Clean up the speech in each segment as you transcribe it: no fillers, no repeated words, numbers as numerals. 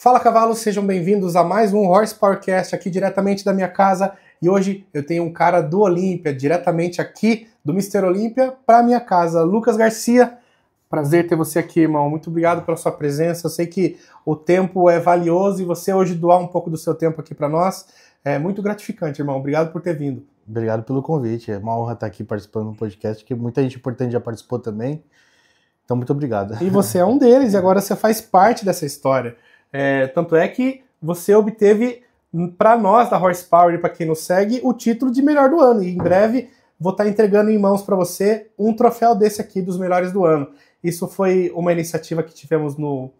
Fala cavalos, sejam bem-vindos a mais um Horsepowercast aqui diretamente da minha casa. E hoje eu tenho um cara do Olímpia, diretamente aqui do Mr. Olímpia para minha casa, Lucas Garcia. Prazer ter você aqui, irmão. Muito obrigado pela sua presença. Eu sei que o tempo é valioso e você hoje doar um pouco do seu tempo aqui para nós é muito gratificante, irmão. Obrigado por ter vindo. Obrigado pelo convite. É uma honra estar aqui participando do podcast, que muita gente importante já participou também. Então, muito obrigado. E você é um deles e agora você faz parte dessa história. Tanto é que você obteve, para nós da Horsepower e para quem nos segue, o título de melhor do ano. E em breve vou estar entregando em mãos para você um troféu desse aqui dos melhores do ano. Isso foi uma iniciativa que tivemos no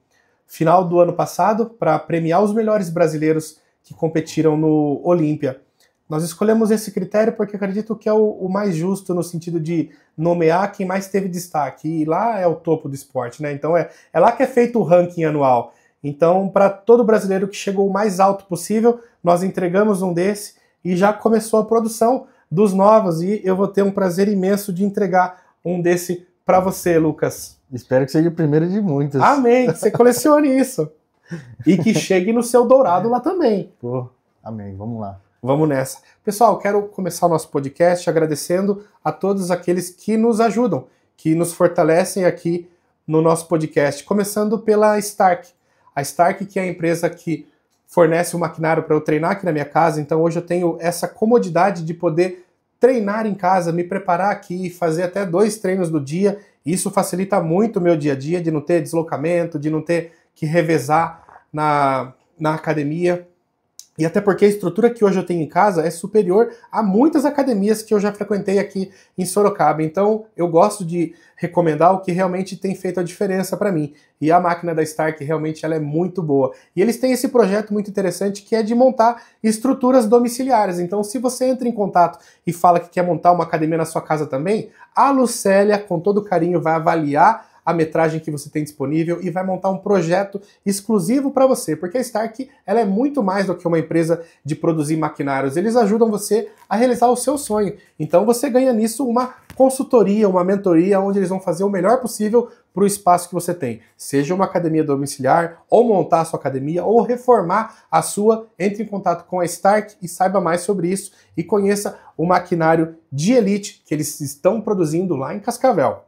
final do ano passado para premiar os melhores brasileiros que competiram no Olímpia. Nós escolhemos esse critério porque acredito que é o mais justo no sentido de nomear quem mais teve destaque. E lá é o topo do esporte, né? Então é lá que é feito o ranking anual. Então, para todo brasileiro que chegou o mais alto possível, nós entregamos um desse e já começou a produção dos novos. E eu vou ter um prazer imenso de entregar um desse para você, Lucas. Espero que seja o primeiro de muitos. Amém, que você colecione isso. E que chegue no seu dourado lá também. Pô, amém, vamos lá. Vamos nessa. Pessoal, quero começar o nosso podcast agradecendo a todos aqueles que nos ajudam, que nos fortalecem aqui no nosso podcast. Começando pela Stark. A Stark, que é a empresa que fornece o maquinário para eu treinar aqui na minha casa. Então hoje eu tenho essa comodidade de poder treinar em casa, me preparar aqui, fazer até 2 treinos do dia. Isso facilita muito o meu dia a dia, de não ter deslocamento, de não ter que revezar na academia. E até porque a estrutura que hoje eu tenho em casa é superior a muitas academias que eu já frequentei aqui em Sorocaba. Então eu gosto de recomendar o que realmente tem feito a diferença para mim. E a máquina da Stark realmente ela é muito boa. E eles têm esse projeto muito interessante que é de montar estruturas domiciliares. Então se você entra em contato e fala que quer montar uma academia na sua casa também, a Lucélia, com todo carinho, vai avaliar a metragem que você tem disponível e vai montar um projeto exclusivo para você, porque a Stark ela é muito mais do que uma empresa de produzir maquinários, eles ajudam você a realizar o seu sonho, então você ganha nisso uma consultoria, uma mentoria, onde eles vão fazer o melhor possível para o espaço que você tem, seja uma academia domiciliar, ou montar a sua academia, ou reformar a sua. Entre em contato com a Stark e saiba mais sobre isso e conheça o maquinário de elite que eles estão produzindo lá em Cascavel.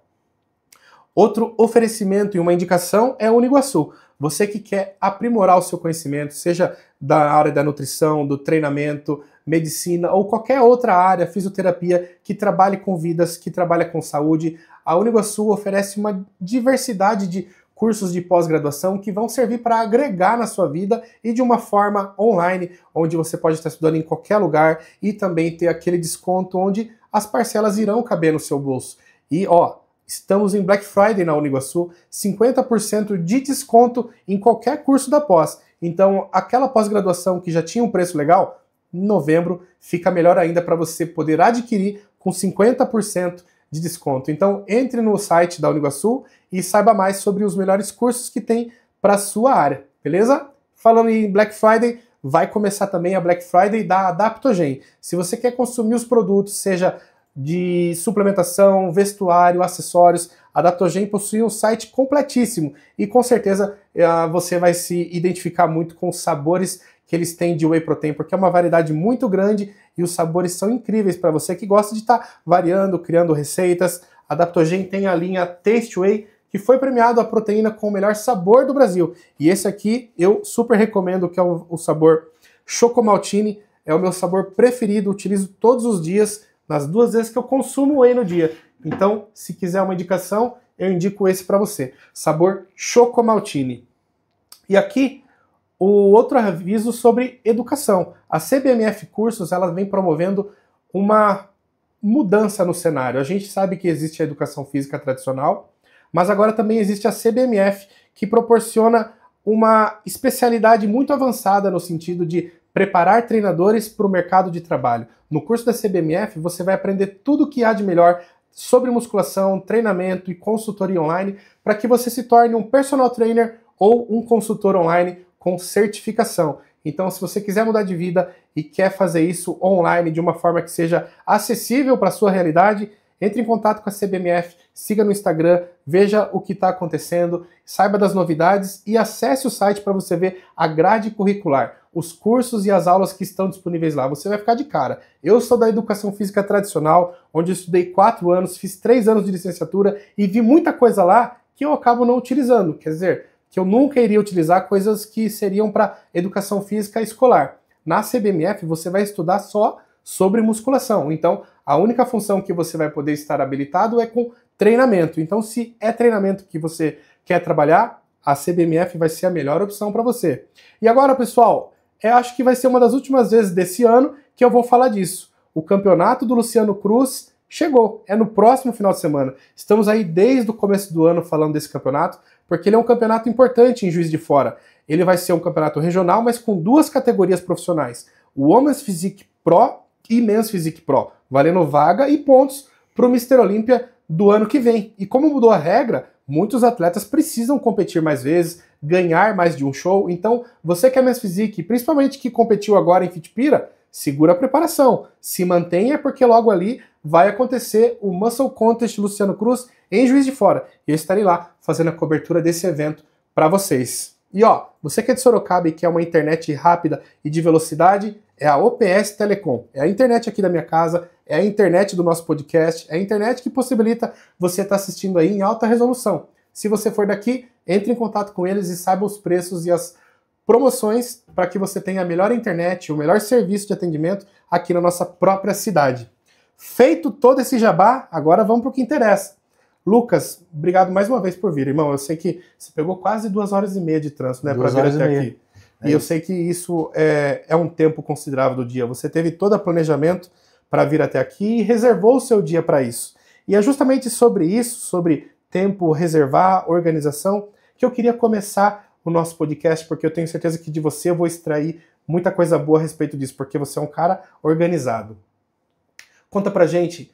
Outro oferecimento e uma indicação é o Uniguaçu. Você que quer aprimorar o seu conhecimento, seja da área da nutrição, do treinamento, medicina ou qualquer outra área, fisioterapia, que trabalhe com vidas, que trabalhe com saúde, a Uniguaçu oferece uma diversidade de cursos de pós-graduação que vão servir para agregar na sua vida e de uma forma online, onde você pode estar estudando em qualquer lugar e também ter aquele desconto onde as parcelas irão caber no seu bolso. E estamos em Black Friday na Uniguaçu, 50% de desconto em qualquer curso da pós. Então, aquela pós-graduação que já tinha um preço legal, em novembro fica melhor ainda para você poder adquirir com 50% de desconto. Então, entre no site da Uniguaçu e saiba mais sobre os melhores cursos que tem para a sua área, beleza? Falando em Black Friday, vai começar também a Black Friday da Adaptogen. Se você quer consumir os produtos, seja de suplementação, vestuário, acessórios, a Adaptogen possui um site completíssimo e com certeza você vai se identificar muito com os sabores que eles têm de Whey Protein, porque é uma variedade muito grande e os sabores são incríveis para você que gosta de estar variando, criando receitas. A Adaptogen tem a linha Taste Whey, que foi premiado a proteína com o melhor sabor do Brasil. E esse aqui eu super recomendo, que é o sabor Chocomaltine, é o meu sabor preferido, utilizo todos os dias, nas 2 vezes que eu consumo whey no dia. Então, se quiser uma indicação, eu indico esse para você. Sabor Chocomaltine. E aqui, o outro aviso sobre educação. A CBMF Cursos, ela vem promovendo uma mudança no cenário. A gente sabe que existe a educação física tradicional, mas agora também existe a CBMF, que proporciona uma especialidade muito avançada no sentido de preparar treinadores para o mercado de trabalho. No curso da CBMF, você vai aprender tudo o que há de melhor sobre musculação, treinamento e consultoria online para que você se torne um personal trainer ou um consultor online com certificação. Então, se você quiser mudar de vida e quer fazer isso online de uma forma que seja acessível para a sua realidade, entre em contato com a CBMF, siga no Instagram, veja o que está acontecendo, saiba das novidades e acesse o site para você ver a grade curricular, os cursos e as aulas que estão disponíveis lá. Você vai ficar de cara. Eu sou da educação física tradicional, onde eu estudei 4 anos, fiz 3 anos de licenciatura e vi muita coisa lá que eu acabo não utilizando. Quer dizer, que eu nunca iria utilizar coisas que seriam para educação física escolar. Na CBMF você vai estudar só sobre musculação. Então, a única função que você vai poder estar habilitado é com treinamento. Então, se é treinamento que você quer trabalhar, a CBMF vai ser a melhor opção para você. E agora, pessoal, eu acho que vai ser uma das últimas vezes desse ano que eu vou falar disso. O campeonato do Luciano Cruz chegou, é no próximo final de semana. Estamos aí desde o começo do ano falando desse campeonato, porque ele é um campeonato importante em Juiz de Fora. Ele vai ser um campeonato regional, mas com 2 categorias profissionais. O Women's Physique Pro e Men's Physique Pro, valendo vaga e pontos para o Mr. Olímpia do ano que vem. E como mudou a regra, muitos atletas precisam competir mais vezes, ganhar mais de um show. Então, você que é Men's Physique, principalmente que competiu agora em Fitpira, segura a preparação, se mantenha porque logo ali vai acontecer o Muscle Contest Luciano Cruz em Juiz de Fora. E eu estarei lá fazendo a cobertura desse evento para vocês. E ó, você que é de Sorocaba e quer uma internet rápida e de velocidade, é a OPS Telecom. É a internet aqui da minha casa, é a internet do nosso podcast, é a internet que possibilita você estar assistindo aí em alta resolução. Se você for daqui, entre em contato com eles e saiba os preços e as promoções para que você tenha a melhor internet, o melhor serviço de atendimento aqui na nossa própria cidade. Feito todo esse jabá, agora vamos para o que interessa. Lucas, obrigado mais uma vez por vir, irmão. Eu sei que você pegou quase 2h30 de trânsito, né, para vir até aqui. E eu sei que isso é um tempo considerável do dia. Você teve todo o planejamento para vir até aqui e reservou o seu dia para isso. E é justamente sobre isso, sobre tempo, reservar, organização, que eu queria começar o nosso podcast, porque eu tenho certeza que de você eu vou extrair muita coisa boa a respeito disso, porque você é um cara organizado. Conta pra gente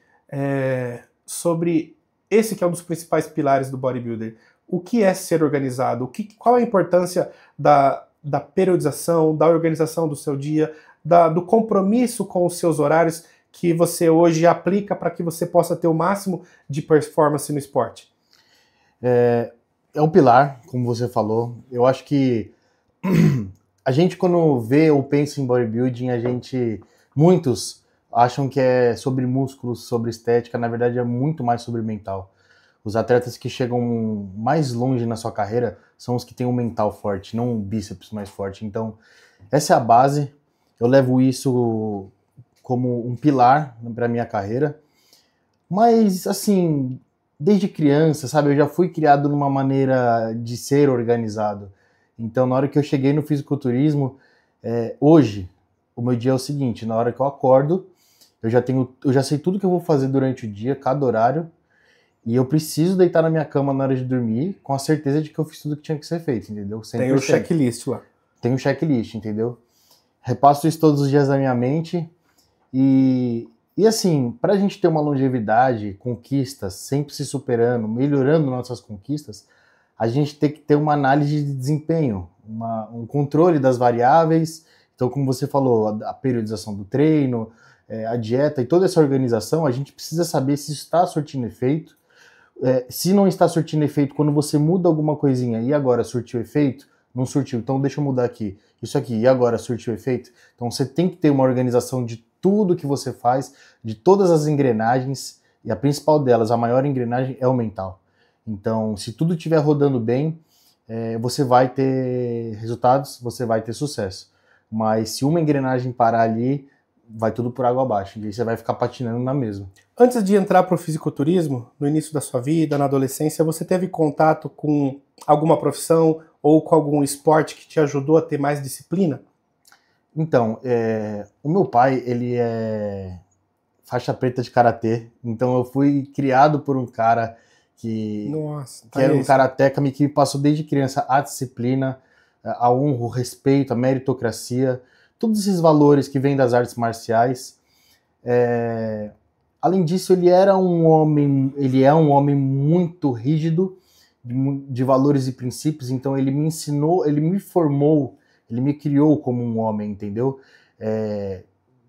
sobre esse que é um dos principais pilares do bodybuilder. O que é ser organizado? Qual a importância da periodização, da organização do seu dia, do compromisso com os seus horários que você hoje aplica para que você possa ter o máximo de performance no esporte? É um pilar, como você falou. Eu acho que a gente, quando vê ou pensa em bodybuilding, muitos acham que é sobre músculos, sobre estética. Na verdade, é muito mais sobre mental. Os atletas que chegam mais longe na sua carreira são os que têm um mental forte, não um bíceps mais forte. Então, essa é a base. Eu levo isso como um pilar para minha carreira. Mas, assim, desde criança, sabe, eu já fui criado numa maneira de ser organizado. Então, na hora que eu cheguei no fisiculturismo, hoje, o meu dia é o seguinte: na hora que eu acordo, eu já sei tudo que eu vou fazer durante o dia, cada horário, e eu preciso deitar na minha cama na hora de dormir com a certeza de que eu fiz tudo que tinha que ser feito, entendeu? 100%. Tem o checklist lá. Tem um checklist, entendeu? Repasso isso todos os dias na minha mente e assim, pra gente ter uma longevidade, conquistas, sempre se superando, melhorando nossas conquistas, a gente tem que ter uma análise de desempenho, um controle das variáveis. Então, como você falou, a periodização do treino, a dieta e toda essa organização, a gente precisa saber se está surtindo efeito. Se não está surtindo efeito, quando você muda alguma coisinha e agora surtiu efeito, não surtiu, então deixa eu mudar aqui, isso aqui, e agora surtiu efeito? Então você tem que ter uma organização de tudo que você faz, de todas as engrenagens, e a principal delas, a maior engrenagem, é o mental. Então, se tudo estiver rodando bem, você vai ter resultados, você vai ter sucesso. Mas se uma engrenagem parar ali, vai tudo por água abaixo, e aí você vai ficar patinando na mesma. Antes de entrar para o fisiculturismo, no início da sua vida, na adolescência, você teve contato com alguma profissão ou com algum esporte que te ajudou a ter mais disciplina? Então, o meu pai, ele é faixa preta de karatê, então eu fui criado por um cara que era um karateca que me passou desde criança a disciplina, a honra, o respeito, a meritocracia, todos esses valores que vêm das artes marciais. Além disso, ele é um homem muito rígido, de valores e princípios, então ele me ensinou, ele me formou, ele me criou como um homem, entendeu?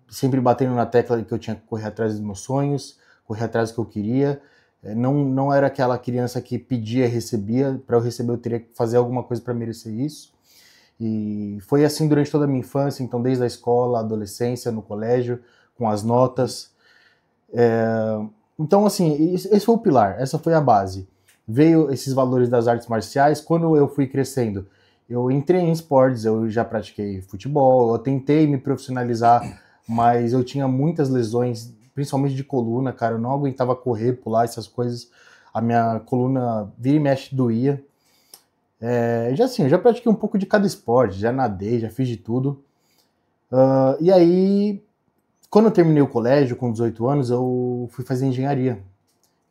Sempre batendo na tecla de que eu tinha que correr atrás dos meus sonhos, correr atrás do que eu queria. Não era aquela criança que pedia e recebia. Para eu receber, eu teria que fazer alguma coisa para merecer isso. E foi assim durante toda a minha infância, então desde a escola, a adolescência, no colégio, com as notas. Então, assim, esse foi o pilar, essa foi a base. Veio esses valores das artes marciais. Quando eu fui crescendo, eu entrei em esportes, eu já pratiquei futebol, eu tentei me profissionalizar, mas eu tinha muitas lesões, principalmente de coluna, cara, eu não aguentava correr, pular, essas coisas. A minha coluna vira e mexe doía. Eu já pratiquei um pouco de cada esporte, já nadei, já fiz de tudo. E aí, quando eu terminei o colégio, com 18 anos, eu fui fazer engenharia.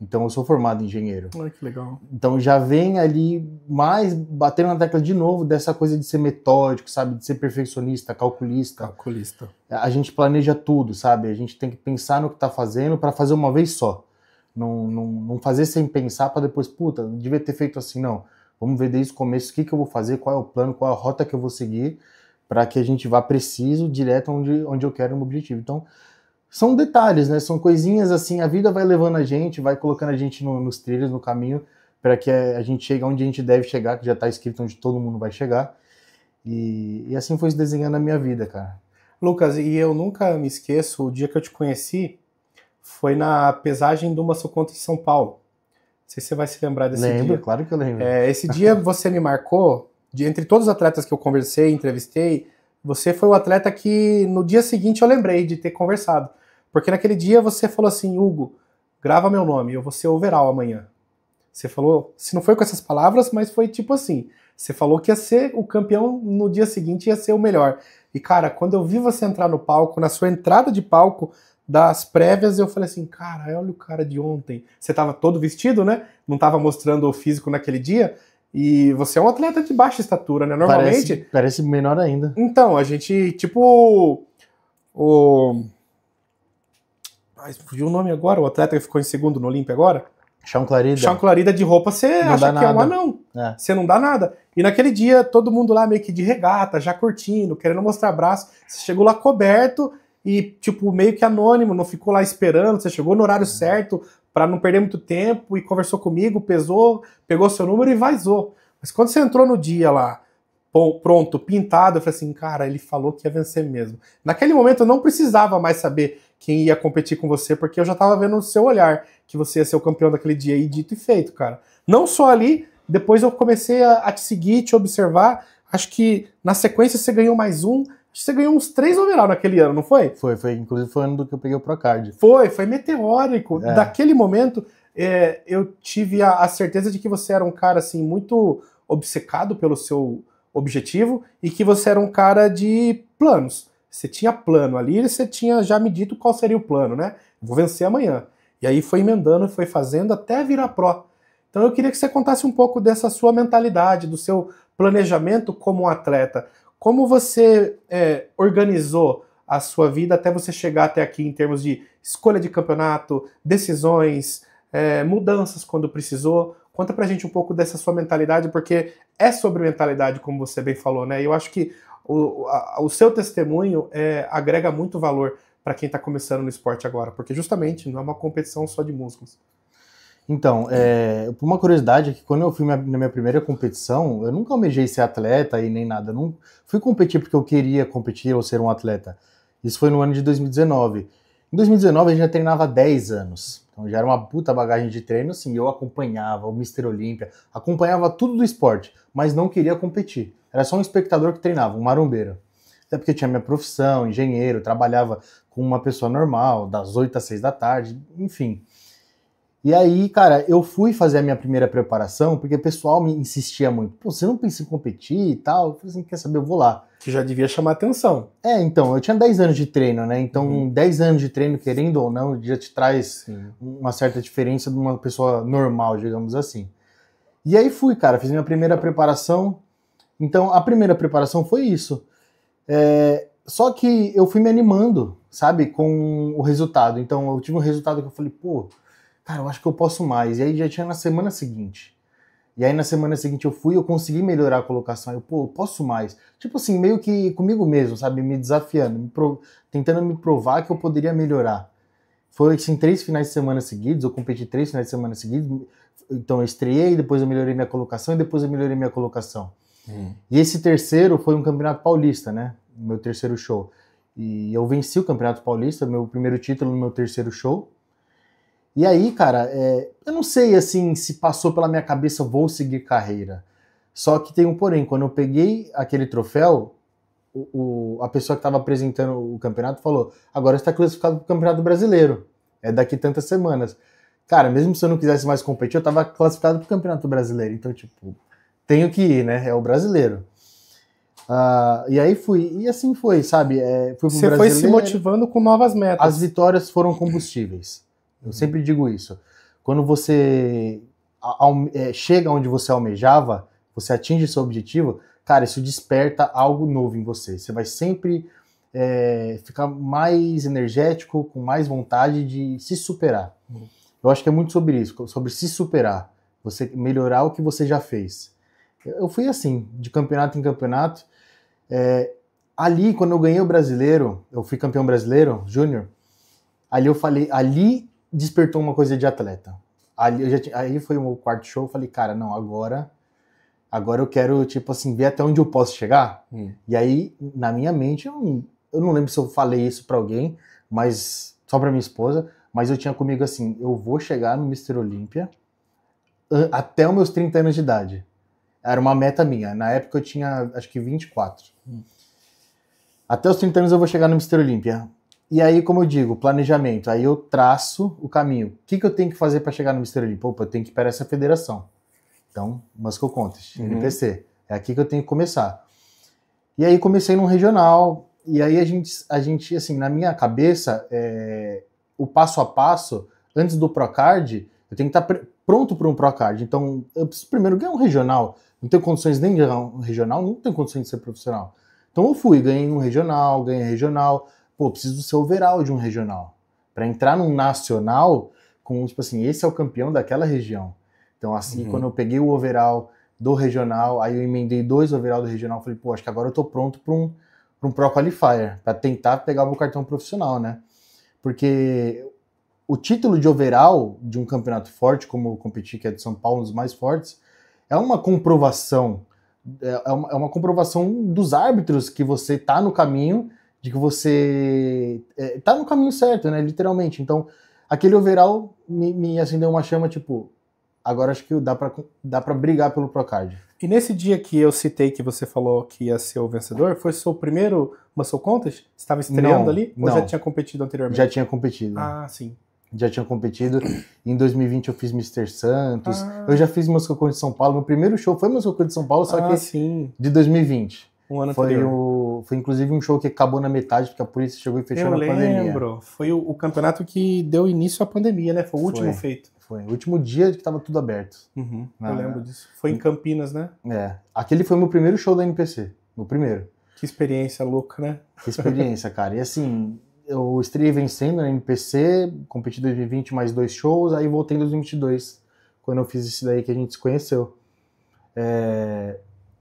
Então, eu sou formado em engenheiro. Ai, que legal. Então, já vem ali mais batendo na tecla de novo dessa coisa de ser metódico, sabe? De ser perfeccionista, calculista. Calculista. A gente planeja tudo, sabe? A gente tem que pensar no que tá fazendo para fazer uma vez só. Não fazer sem pensar para depois, puta, devia ter feito assim, não. Vamos ver desde o começo o que eu vou fazer, qual é o plano, qual é a rota que eu vou seguir, para que a gente vá preciso, direto onde eu quero o meu objetivo. Então, são detalhes, né? São coisinhas assim, a vida vai levando a gente, vai colocando a gente nos trilhos, no caminho, para que a gente chegue onde a gente deve chegar, que já está escrito onde todo mundo vai chegar. E assim foi se desenhando a minha vida, cara. Lucas, e eu nunca me esqueço, o dia que eu te conheci foi na pesagem do Massoconta em São Paulo. Não sei se você vai se lembrar desse dia. Lembro, claro que eu lembro. Esse dia você me marcou, entre todos os atletas que eu conversei, entrevistei, você foi o atleta que no dia seguinte eu lembrei de ter conversado. Porque naquele dia você falou assim, Hugo, grava meu nome, eu vou ser overall amanhã. Você falou, se não foi com essas palavras, mas foi tipo assim, você falou que ia ser o campeão no dia seguinte, ia ser o melhor. E cara, quando eu vi você entrar no palco, na sua entrada de palco das prévias, eu falei assim, cara, olha o cara de ontem. Você tava todo vestido, né? Não tava mostrando o físico naquele dia. E você é um atleta de baixa estatura, né? Normalmente... Parece menor ainda. Então, a gente, tipo... fugiu o nome agora, o atleta que ficou em segundo no Olímpia agora? Chão Clarida. Chão Clarida de roupa, você não acha que nada. é um anão. Você não dá nada. E naquele dia, todo mundo lá meio que de regata, já curtindo, querendo mostrar braço. Você chegou lá coberto e, tipo, meio que anônimo, não ficou lá esperando. Você chegou no horário certo para não perder muito tempo e conversou comigo, pesou, pegou seu número e vazou. Mas quando você entrou no dia lá, pronto, pintado, eu falei assim, cara, ele falou que ia vencer mesmo. Naquele momento eu não precisava mais saber quem ia competir com você, porque eu já tava vendo no seu olhar que você ia ser o campeão daquele dia, e dito e feito, cara. Não só ali, depois eu comecei a te seguir, te observar, acho que na sequência você ganhou mais um, acho que você ganhou uns 3 overall naquele ano, não foi? Foi, inclusive foi o ano do que eu peguei o Procard. Foi meteórico. Daquele momento, eu tive a certeza de que você era um cara, assim, muito obcecado pelo seu objetivo e que você era um cara de planos. Você tinha plano ali e você tinha já me dito qual seria o plano, né? Vou vencer amanhã. E aí foi emendando, foi fazendo até virar pró. Então eu queria que você contasse um pouco dessa sua mentalidade, do seu planejamento como um atleta. Como você organizou a sua vida até você chegar até aqui em termos de escolha de campeonato, decisões, mudanças quando precisou. Conta pra gente um pouco dessa sua mentalidade, porque é sobre mentalidade, como você bem falou, né? E eu acho que o seu testemunho agrega muito valor para quem está começando no esporte agora, porque justamente não é uma competição só de músculos. Então, uma curiosidade é que quando eu fui na minha primeira competição, eu nunca almejei ser atleta e nem nada. Eu não fui competir porque eu queria competir ou ser um atleta. Isso foi no ano de 2019. Em 2019 a gente já treinava há 10 anos. Então já era uma puta bagagem de treino, assim, eu acompanhava o Mr. Olímpia, acompanhava tudo do esporte, mas não queria competir. Era só um espectador que treinava, um marombeiro. Até porque tinha minha profissão, engenheiro, trabalhava com uma pessoa normal, das 8 às 6 da tarde, enfim. E aí, cara, eu fui fazer a minha primeira preparação, porque o pessoal me insistia muito. Pô, você não pensa em competir e tal? Eu falei assim, quer saber, eu vou lá. Que já devia chamar atenção. Então, eu tinha 10 anos de treino, né? Então, 10 anos de treino, querendo ou não, já te traz uma certa diferença de uma pessoa normal, digamos assim. E aí fui, cara, fiz minha primeira preparação. Então, a primeira preparação foi isso. Só que eu fui me animando, sabe, com o resultado. Então, eu tive um resultado que eu falei, pô, cara, eu acho que eu posso mais. E aí já tinha na semana seguinte. E aí na semana seguinte eu consegui melhorar a colocação. Eu posso mais. Tipo assim, meio que comigo mesmo, sabe? Me desafiando, tentando me provar que eu poderia melhorar. Foi assim, 3 finais de semana seguidos, eu competi 3 finais de semana seguidos, então eu estreiei, depois eu melhorei minha colocação e depois eu melhorei minha colocação. E esse terceiro foi um campeonato paulista, né? Meu terceiro show. E eu venci o campeonato paulista, meu primeiro título no meu terceiro show. E aí, cara, eu não sei, assim, se passou pela minha cabeça, vou seguir carreira. Só que tem um porém, quando eu peguei aquele troféu, a pessoa que estava apresentando o campeonato falou, agora você está classificado para o Campeonato Brasileiro, é daqui tantas semanas. Cara, mesmo se eu não quisesse mais competir, eu estava classificado para o Campeonato Brasileiro, então, tipo, tenho que ir, né, é o brasileiro. E aí fui, e assim foi, sabe, fui pro Você foi se motivando com novas metas. As vitórias foram combustíveis, eu sempre digo isso. Quando você chega onde você almejava, você atinge seu objetivo, cara, isso desperta algo novo em você. Você vai sempre ficar mais energético, com mais vontade de se superar. Eu acho que é muito sobre isso, sobre se superar. Você melhorar o que você já fez. Eu fui assim, de campeonato em campeonato. Ali, quando eu ganhei o brasileiro, eu fui campeão brasileiro, júnior, ali eu falei, ali despertou uma coisa de atleta. Aí foi o meu quarto show, eu falei, cara, não, agora eu quero, tipo assim, ver até onde eu posso chegar. E aí, na minha mente, eu não lembro se eu falei isso pra alguém, mas só pra minha esposa, mas eu tinha comigo assim, eu vou chegar no Mr. Olímpia até os meus 30 anos de idade. Era uma meta minha. Na época eu tinha, acho que 24. Até os 30 anos eu vou chegar no Mr. Olímpia. E aí, como eu digo, planejamento. Aí eu traço o caminho. O que eu tenho que fazer para chegar no Mr. Olímpia? Opa, eu tenho que ir para essa federação. Então, Muscle Contest, NPC. É aqui que eu tenho que começar. E aí comecei num regional. E aí a gente assim, na minha cabeça, o passo a passo, antes do Procard, eu tenho que estar pronto para um Procard. Então, eu preciso primeiro ganhar um regional. Não tenho condições nem de ganhar um regional, não tenho condições de ser profissional. Então eu fui, ganhei um regional, ganhei regional. Pô, preciso ser overall de um regional. Para entrar num nacional, com, tipo assim, esse é o campeão daquela região. Então, assim, quando eu peguei o overall do regional, aí eu emendei 2 overall do regional, falei, pô, acho que agora eu tô pronto para um Pro Qualifier, para tentar pegar o meu cartão profissional, né? Porque o título de overall de um campeonato forte, como eu competi, que é de São Paulo, um dos mais fortes, é uma comprovação, é uma comprovação dos árbitros que você tá no caminho, de que você tá no caminho certo, né, literalmente. Então, aquele overall me acendeu uma chama, tipo, agora acho que dá pra brigar pelo Procard. E nesse dia que eu citei que você falou que ia ser o vencedor, foi seu primeiro Muscle Contest? Você estava estreando ali? Ou já tinha competido anteriormente? Já tinha competido. Ah, sim. Já tinha competido. Em 2020 eu fiz Mr. Santos. Eu já fiz Muscle Contest de São Paulo. Meu primeiro show foi Muscle Contest de São Paulo, só que sim. De 2020. Um ano anterior. Foi inclusive um show que acabou na metade, porque a polícia chegou e fechou na pandemia. Eu lembro. Foi o campeonato que deu início à pandemia, né? Foi o último feito. Foi. O último dia que tava tudo aberto. Eu lembro disso. Foi em Campinas, né? Aquele foi o meu primeiro show da NPC. Meu primeiro. Que experiência louca, né? Que experiência, cara. E assim, eu estreiei vencendo na NPC, competi em 2020 mais 2 shows, aí voltei em 2022, quando eu fiz esse daí que a gente se conheceu.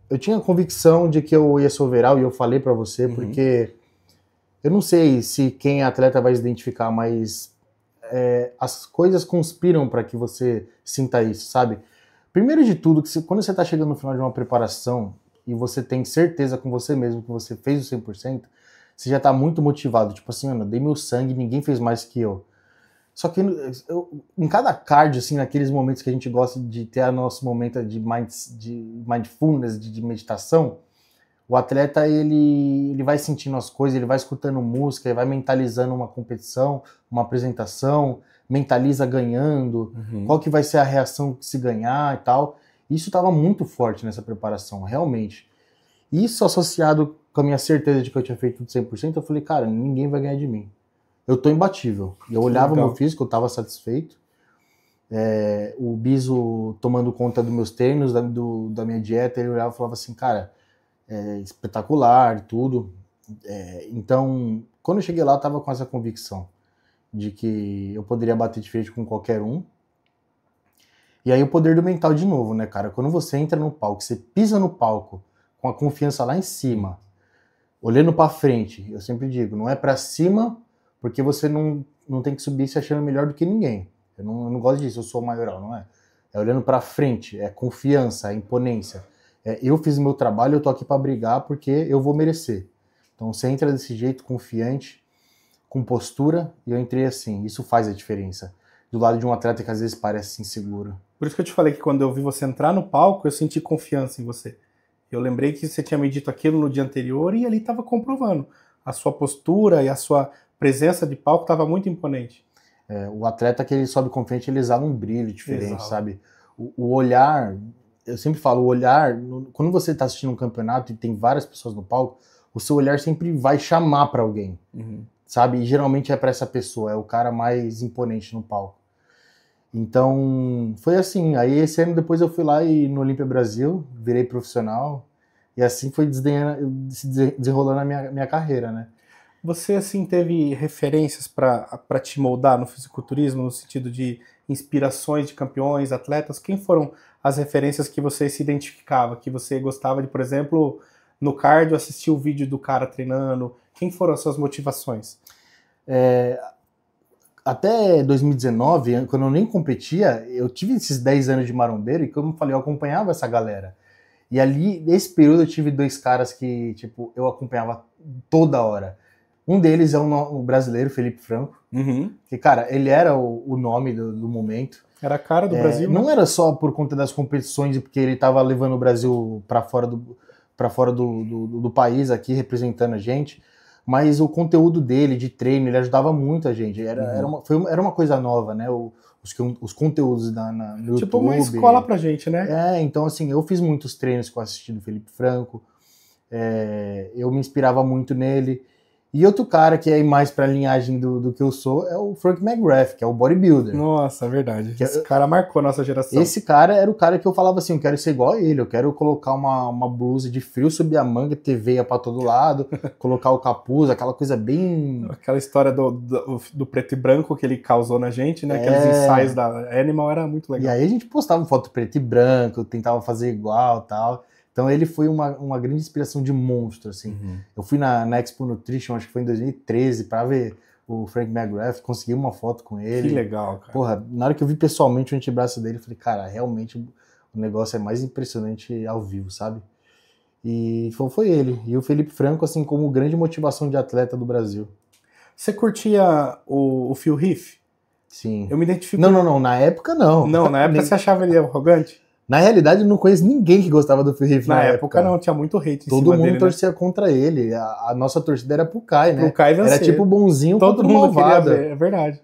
Eu tinha a convicção de que eu ia ser overall, e eu falei pra você, porque eu não sei se quem é atleta vai se identificar, mas as coisas conspiram para que você sinta isso, sabe? Primeiro de tudo, quando você tá chegando no final de uma preparação e você tem certeza com você mesmo que você fez o 100%, você já tá muito motivado. Tipo assim, eu dei meu sangue, ninguém fez mais que eu. Só que em cada card, assim, naqueles momentos que a gente gosta de ter o nosso momento de mindfulness, de meditação, o atleta, ele vai sentindo as coisas, ele vai escutando música, ele vai mentalizando uma competição, uma apresentação, mentaliza ganhando, qual que vai ser a reação se ganhar e tal. Isso estava muito forte nessa preparação, realmente. Isso associado com a minha certeza de que eu tinha feito tudo 100%, eu falei, cara, ninguém vai ganhar de mim. Eu tô imbatível. Eu olhava o meu físico, eu tava satisfeito. O Biso tomando conta dos meus treinos, da minha dieta, ele olhava e falava assim, cara, espetacular e tudo. Então, quando eu cheguei lá, eu tava com essa convicção de que eu poderia bater de frente com qualquer um. E aí o poder do mental de novo, né, cara? Quando você entra no palco, você pisa no palco com a confiança lá em cima, olhando pra frente, eu sempre digo, não é pra cima porque você não tem que subir se achando melhor do que ninguém. Eu não gosto disso, eu sou o maioral, não é? É olhando pra frente, é confiança, é imponência. Eu fiz o meu trabalho, eu tô aqui pra brigar porque eu vou merecer. Então você entra desse jeito, confiante, com postura, e eu entrei assim. Isso faz a diferença. Do lado de um atleta que às vezes parece inseguro. Por isso que eu te falei que quando eu vi você entrar no palco, eu senti confiança em você. Eu lembrei que você tinha me dito aquilo no dia anterior e ali estava comprovando. A sua postura e a sua presença de palco estava muito imponente. O atleta que ele sobe confiante, ele exala um brilho diferente, Exato. sabe? O olhar, eu sempre falo, o olhar, quando você está assistindo um campeonato e tem várias pessoas no palco, o seu olhar sempre vai chamar para alguém, sabe? E geralmente é para essa pessoa, é o cara mais imponente no palco. Então, foi assim. Aí esse ano depois eu fui lá e no Olímpia Brasil, virei profissional, e assim foi se desenrolando a minha carreira, né? Você, assim, teve referências para te moldar no fisiculturismo, no sentido de inspirações de campeões, atletas? Quem foram as referências que você se identificava, que você gostava de, por exemplo, no cardio, assistir o vídeo do cara treinando? Quem foram as suas motivações? Até 2019, quando eu nem competia, eu tive esses 10 anos de marombeiro e, como eu falei, eu acompanhava essa galera. E ali, nesse período, eu tive 2 caras que, tipo, eu acompanhava toda hora. Um deles é o brasileiro, Felipe Franco, que, cara, ele era o nome do momento. Era a cara do Brasil, Não né? era só por conta das competições e porque ele estava levando o Brasil para fora do país aqui, representando a gente, mas o conteúdo dele, de treino, ele ajudava muito a gente. Era uma coisa nova, né? Os conteúdos no YouTube. Tipo uma escola pra gente, né? Então, assim, eu fiz muitos treinos que eu assisti do Felipe Franco, eu me inspirava muito nele. E outro cara que é mais pra linhagem do que eu sou é o Frank McGrath, que é o bodybuilder. Nossa, verdade. Esse cara marcou a nossa geração. Esse cara era o cara que eu falava assim, eu quero ser igual a ele, eu quero colocar uma blusa de frio, subir a manga, ter veia pra todo lado, colocar o capuz, aquela coisa bem... Aquela história do preto e branco que ele causou na gente, né? Aqueles ensaios da Animal, era muito legal. E aí a gente postava foto preto e branco, tentava fazer igual e tal. Então ele foi uma grande inspiração de monstro, assim. Eu fui na Expo Nutrition, acho que foi em 2013, pra ver o Frank McGrath, consegui uma foto com ele. Que legal, cara. Porra, na hora que eu vi pessoalmente o antebraço dele, eu falei, cara, realmente o negócio é mais impressionante ao vivo, sabe? E foi ele. E o Felipe Franco, assim, como grande motivação de atleta do Brasil. Você curtia o Phil Heath? Sim. Eu me identifico... Não, na época não. Não, na época você achava ele arrogante? Na realidade, eu não conheço ninguém que gostava do Phil Heath na época. Não, tinha muito hate em Todo cima mundo dele, torcia contra ele. A nossa torcida era pro Kai, né? Pro Kai vencer. Era tipo bonzinho todo contra o mundo malvado. Queria ver, é verdade.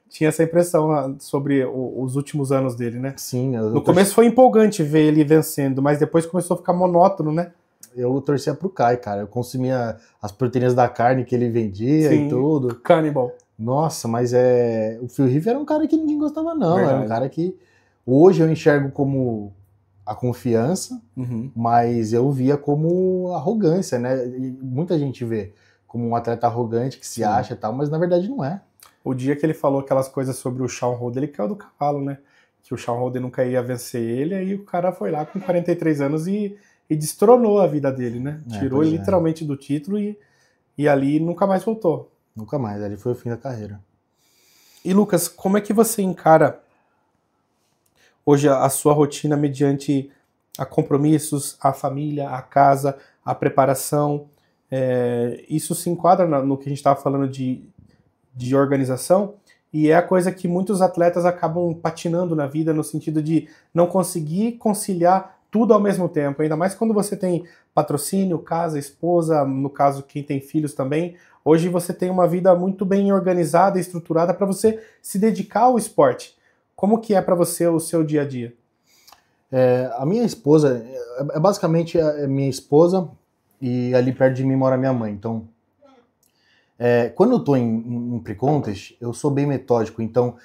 Tinha essa impressão sobre os últimos anos dele, né? Sim. No começo foi empolgante ver ele vencendo, mas depois começou a ficar monótono, né? Eu torcia pro Kai, cara. Eu consumia as proteínas da carne que ele vendia. Sim, e tudo. Cannibal. Nossa, mas o Phil Heath era um cara que ninguém gostava, não. Verdade. Era um cara que hoje eu enxergo como a confiança, mas eu via como arrogância, né? E muita gente vê como um atleta arrogante que se acha e tal, mas na verdade não é. O dia que ele falou aquelas coisas sobre o Shawn Holden, ele caiu do cavalo, né? Que o Shawn Holden nunca ia vencer ele, aí o cara foi lá com 43 anos e destronou a vida dele, né? Tirou ele literalmente do título e ali nunca mais voltou. Nunca mais, ali foi o fim da carreira. E Lucas, como é que você encara hoje a sua rotina mediante a compromissos, a família, a casa, a preparação? Isso se enquadra no que a gente estava falando de organização, e é a coisa que muitos atletas acabam patinando na vida, no sentido de não conseguir conciliar tudo ao mesmo tempo, ainda mais quando você tem patrocínio, casa, esposa, no caso quem tem filhos também. Hoje você tem uma vida muito bem organizada e estruturada para você se dedicar ao esporte. Como que é para você o seu dia a dia? A minha esposa, basicamente a minha esposa, e ali perto de mim mora minha mãe. Então, quando eu tô em pre-contest, eu sou bem metódico. Então,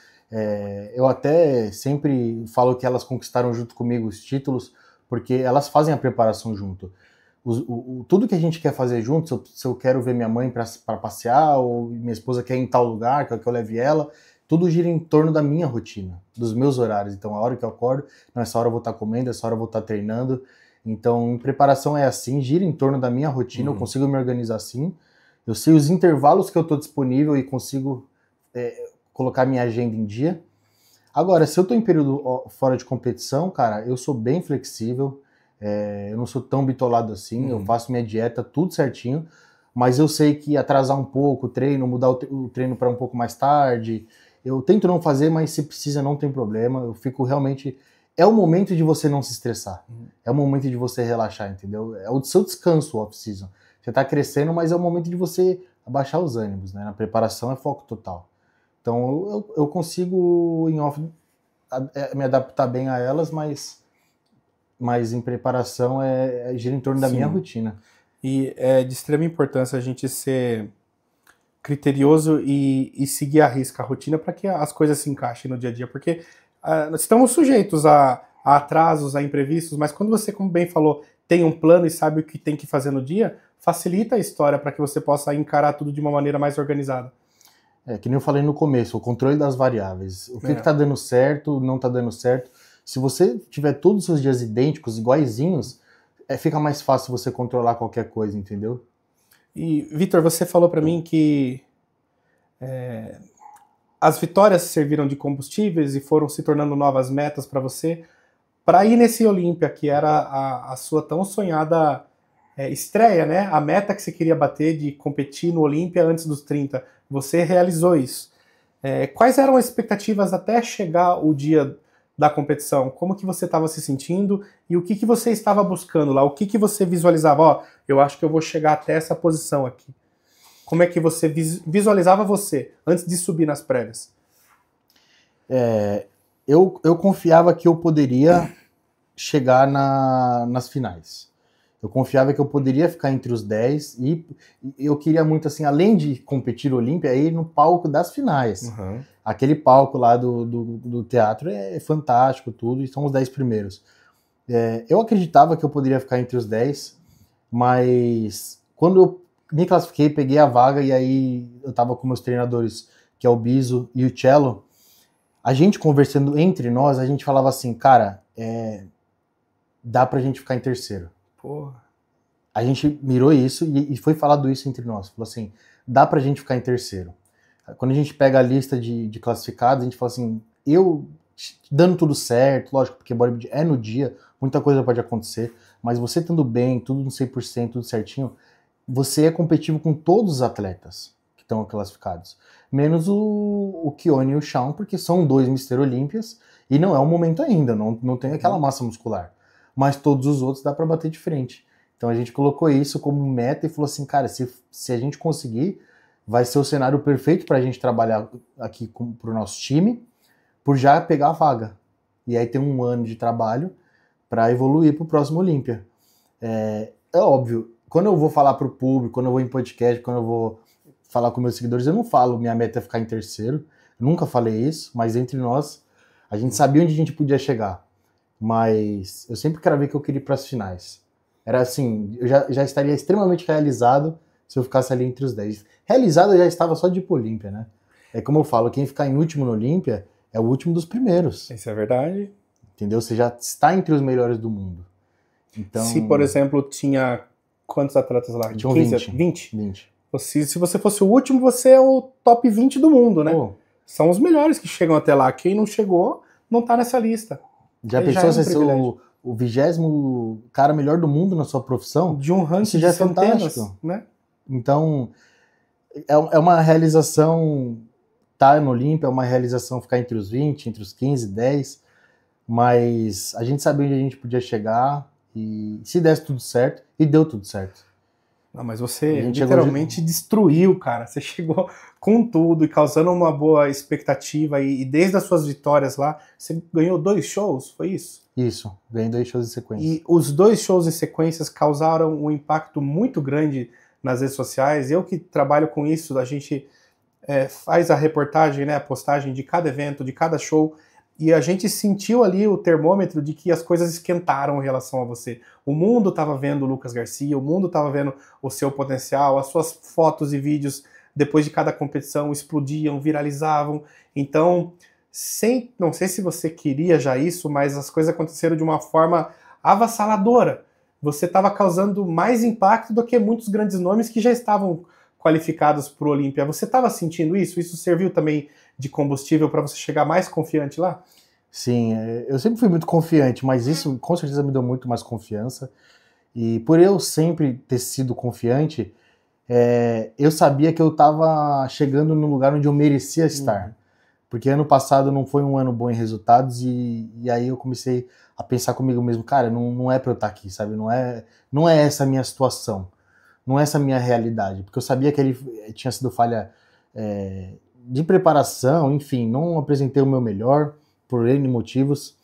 eu até sempre falo que elas conquistaram junto comigo os títulos, porque elas fazem a preparação junto. Tudo que a gente quer fazer junto, se eu quero ver minha mãe para passear, ou minha esposa quer ir em tal lugar, que eu leve ela, tudo gira em torno da minha rotina, dos meus horários. Então, a hora que eu acordo, nessa hora eu vou estar comendo, essa hora eu vou estar treinando. Então, em preparação é assim, gira em torno da minha rotina, eu consigo me organizar assim. Eu sei os intervalos que eu estou disponível e consigo colocar minha agenda em dia. Agora, se eu estou em período fora de competição, cara, eu sou bem flexível, eu não sou tão bitolado assim, eu faço minha dieta, tudo certinho, mas eu sei que atrasar um pouco o treino, mudar o treino para um pouco mais tarde, eu tento não fazer, mas se precisa não tem problema, eu fico realmente... É o momento de você não se estressar, é o momento de você relaxar, entendeu? É o seu descanso, o off-season. Você está crescendo, mas é o momento de você abaixar os ânimos, né? Na preparação é foco total. Então eu consigo em off me adaptar bem a elas, mas em preparação gira em torno da minha rotina. E é de extrema importância a gente ser criterioso e seguir à risca a rotina para que as coisas se encaixem no dia a dia, porque nós estamos sujeitos a atrasos, a imprevistos, mas quando você, como bem falou, tem um plano e sabe o que tem que fazer no dia, facilita a história para que você possa encarar tudo de uma maneira mais organizada. Que nem eu falei no começo, o controle das variáveis. O que está dando certo, não está dando certo. Se você tiver todos os seus dias idênticos, iguaizinhos, fica mais fácil você controlar qualquer coisa, entendeu? E, Vitor, você falou para mim que as vitórias serviram de combustíveis e foram se tornando novas metas para você, para ir nesse Olímpia, que era a sua tão sonhada estreia, né? A meta que você queria bater de competir no Olímpia antes dos 30. Você realizou isso. Quais eram as expectativas até chegar o dia da competição? Como que você estava se sentindo e o que você estava buscando lá? O que você visualizava? Eu acho que eu vou chegar até essa posição aqui. Como é que você visualizava você antes de subir nas prévias? Eu confiava que eu poderia chegar nas finais. Eu confiava que eu poderia ficar entre os 10 e eu queria muito, assim, além de competir no Olímpia, ir no palco das finais. Uhum. Aquele palco lá do teatro é fantástico, tudo, e são os 10 primeiros. Eu acreditava que eu poderia ficar entre os 10, mas quando eu me classifiquei, peguei a vaga, e aí eu tava com meus treinadores, que é o Biso e o Cello, a gente conversando entre nós, a gente falava assim, cara, dá pra gente ficar em terceiro. Porra. A gente mirou isso e foi falado isso entre nós. Falou assim, dá pra gente ficar em terceiro. Quando a gente pega a lista de classificados, a gente fala assim, dando tudo certo, lógico, porque bodybuilding é no dia, muita coisa pode acontecer, mas você estando bem, tudo no 100%, tudo certinho, você é competitivo com todos os atletas que estão classificados. Menos o Keone e o Shawn, porque são 2 Mr. Olímpias e não é o momento ainda, não tem aquela massa muscular. Mas todos os outros dá para bater de frente. Então a gente colocou isso como meta e falou assim, cara, se a gente conseguir, vai ser o cenário perfeito para a gente trabalhar aqui pro nosso time, por já pegar a vaga. E aí tem um ano de trabalho para evoluir pro próximo Olímpia. É óbvio, quando eu vou falar pro público, quando eu vou em podcast, quando eu vou falar com meus seguidores, eu não falo minha meta é ficar em terceiro, eu nunca falei isso, mas entre nós, a gente sabia onde a gente podia chegar. Mas eu sempre cravei que eu queria ir para as finais. Era assim, eu já estaria extremamente realizado se eu ficasse ali entre os 10. Realizado eu já estava só de ir pro Olímpia, né? É como eu falo, quem ficar em último no Olímpia é o último dos primeiros. Isso é verdade. Entendeu? Você já está entre os melhores do mundo. Então, se, por exemplo, tinha quantos atletas lá? Tinha 15? 20. 20? Se você fosse o último, você é o top 20 do mundo, né? Pô. São os melhores que chegam até lá. Quem não chegou, não tá nessa lista. Já pensou se ser o 20º cara melhor do mundo na sua profissão? De um ranking isso já de centenas, fantástico, né? Então, é uma realização estar no Olímpia, é uma realização ficar entre os 20, entre os 15, 10, mas a gente sabia onde a gente podia chegar e se desse tudo certo, e deu tudo certo. Não, mas você literalmente destruiu, cara. Você chegou com tudo e causando uma boa expectativa. E desde as suas vitórias lá, você ganhou 2 shows, foi isso? Isso, ganhei 2 shows em sequência. E os 2 shows em sequências causaram um impacto muito grande nas redes sociais. Eu que trabalho com isso, a gente faz a reportagem, né, a postagem de cada evento, de cada show. E a gente sentiu ali o termômetro de que as coisas esquentaram em relação a você. O mundo estava vendo o Lucas Garcia, o mundo estava vendo o seu potencial, as suas fotos e vídeos depois de cada competição explodiam, viralizavam. Então, não sei se você queria já isso, mas as coisas aconteceram de uma forma avassaladora. Você estava causando mais impacto do que muitos grandes nomes que já estavam qualificados para o Olímpia. Você estava sentindo isso? Isso serviu também de combustível para você chegar mais confiante lá? Sim, eu sempre fui muito confiante, mas isso com certeza me deu muito mais confiança. E por eu sempre ter sido confiante, eu sabia que eu estava chegando no lugar onde eu merecia estar. Porque ano passado não foi um ano bom em resultados e aí eu comecei a pensar comigo mesmo, cara, não é para eu estar aqui, sabe? Não é essa a minha situação, não é essa a minha realidade. Porque eu sabia que ele tinha sido falha de preparação, enfim, não apresentei o meu melhor por N motivos,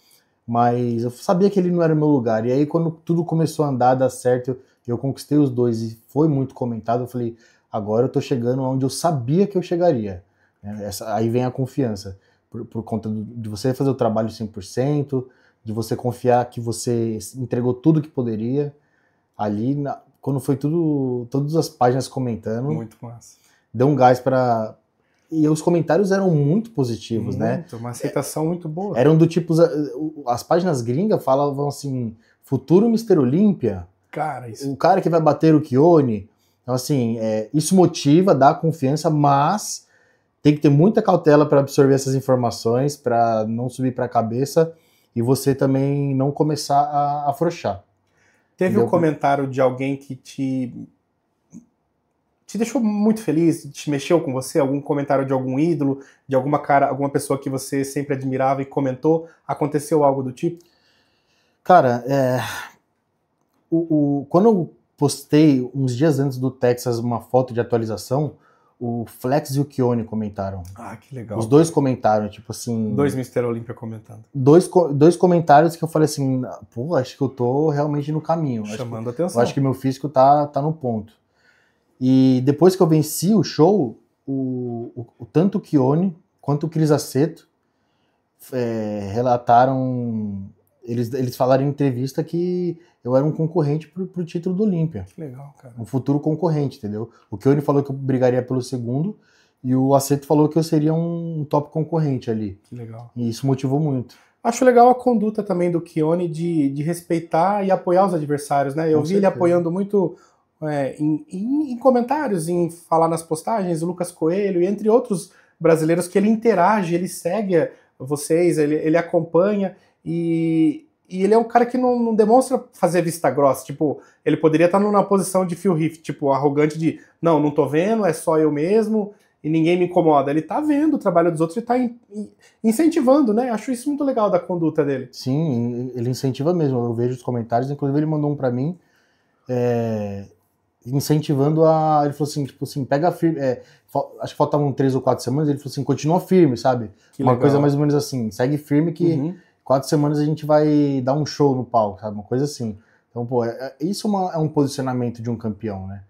mas eu sabia que ele não era o meu lugar. E aí quando tudo começou a andar, dar certo, eu conquistei os 2 e foi muito comentado, eu falei, agora eu tô chegando onde eu sabia que eu chegaria. Aí vem a confiança, por conta de você fazer o trabalho 100%, de você confiar que você entregou tudo que poderia. Ali, quando foi todas as páginas comentando, muito massa. Deu um gás para... E os comentários eram muito positivos, né? Uma aceitação muito boa. Eram do tipo... As páginas gringas falavam assim, futuro Mr. Olímpia, cara, isso... o cara que vai bater o Keone. Então, assim, isso motiva, dá confiança, mas tem que ter muita cautela para absorver essas informações, para não subir para a cabeça e você também não começar a afrouxar. Teve um comentário de alguém que te deixou muito feliz, te mexeu com você? Algum comentário de algum ídolo, de alguma pessoa que você sempre admirava e comentou? Aconteceu algo do tipo? Cara, quando eu postei uns dias antes do Texas uma foto de atualização, o Flex e o Keone comentaram. Ah, que legal. Os dois comentaram, tipo assim... 2 Mr. Olímpia comentando. Dois comentários que eu falei assim, pô, acho que eu tô realmente no caminho. Chamando atenção. Eu acho que meu físico tá no ponto. E depois que eu venci o show, tanto o Keone quanto o Cris Aceto relataram... Eles falaram em entrevista que eu era um concorrente pro título do Olímpia. Que legal, cara. Um futuro concorrente, entendeu? O Keone falou que eu brigaria pelo segundo e o Aceto falou que eu seria um top concorrente ali. Que legal. E isso motivou muito. Acho legal a conduta também do Keone de respeitar e apoiar os adversários, né? Eu vi ele apoiando muito em comentários, em falar nas postagens, o Lucas Coelho e entre outros brasileiros que ele interage, ele segue vocês, ele acompanha e ele é um cara que não demonstra fazer vista grossa, tipo, ele poderia estar numa posição de Phil Heath, tipo, arrogante de, não tô vendo, é só eu mesmo e ninguém me incomoda. Ele tá vendo o trabalho dos outros e tá incentivando, né? Acho isso muito legal da conduta dele. Sim, ele incentiva mesmo, eu vejo os comentários, inclusive ele mandou um pra mim, incentivando ele falou assim, tipo assim, pega firme, acho que faltavam 3 ou 4 semanas, ele falou assim, continua firme, sabe? Que uma legal. Coisa mais ou menos assim, segue firme que 4 semanas a gente vai dar um show no palco, sabe? Uma coisa assim. Então, pô, isso é um posicionamento de um campeão, né?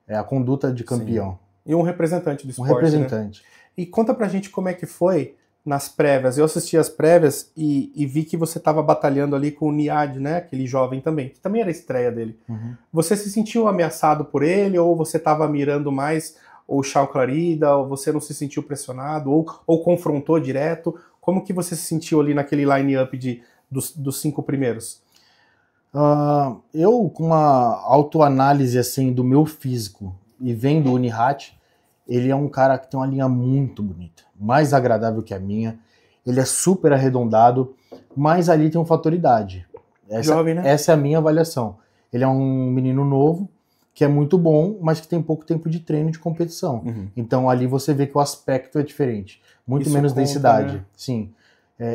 É a conduta de campeão. Sim. E um representante do esporte, um representante. Né? E conta pra gente como é que foi nas prévias. Eu assisti as prévias e vi que você estava batalhando ali com o Niad, né? Aquele jovem também, que também era a estreia dele. Você se sentiu ameaçado por ele ou você estava mirando mais o Shaun Clarida, ou você não se sentiu pressionado, ou confrontou direto? Como que você se sentiu ali naquele line-up dos 5 primeiros? Eu, com uma autoanálise assim, do meu físico e vendo o Nihat, ele é um cara que tem uma linha muito bonita, mais agradável que a minha, ele é super arredondado, mas ali tem um fator idade. Jovem, né? Essa é a minha avaliação. Ele é um menino novo, que é muito bom, mas que tem pouco tempo de treino de competição. Então ali você vê que o aspecto é diferente. Muito Isso menos conta, densidade. né? Sim.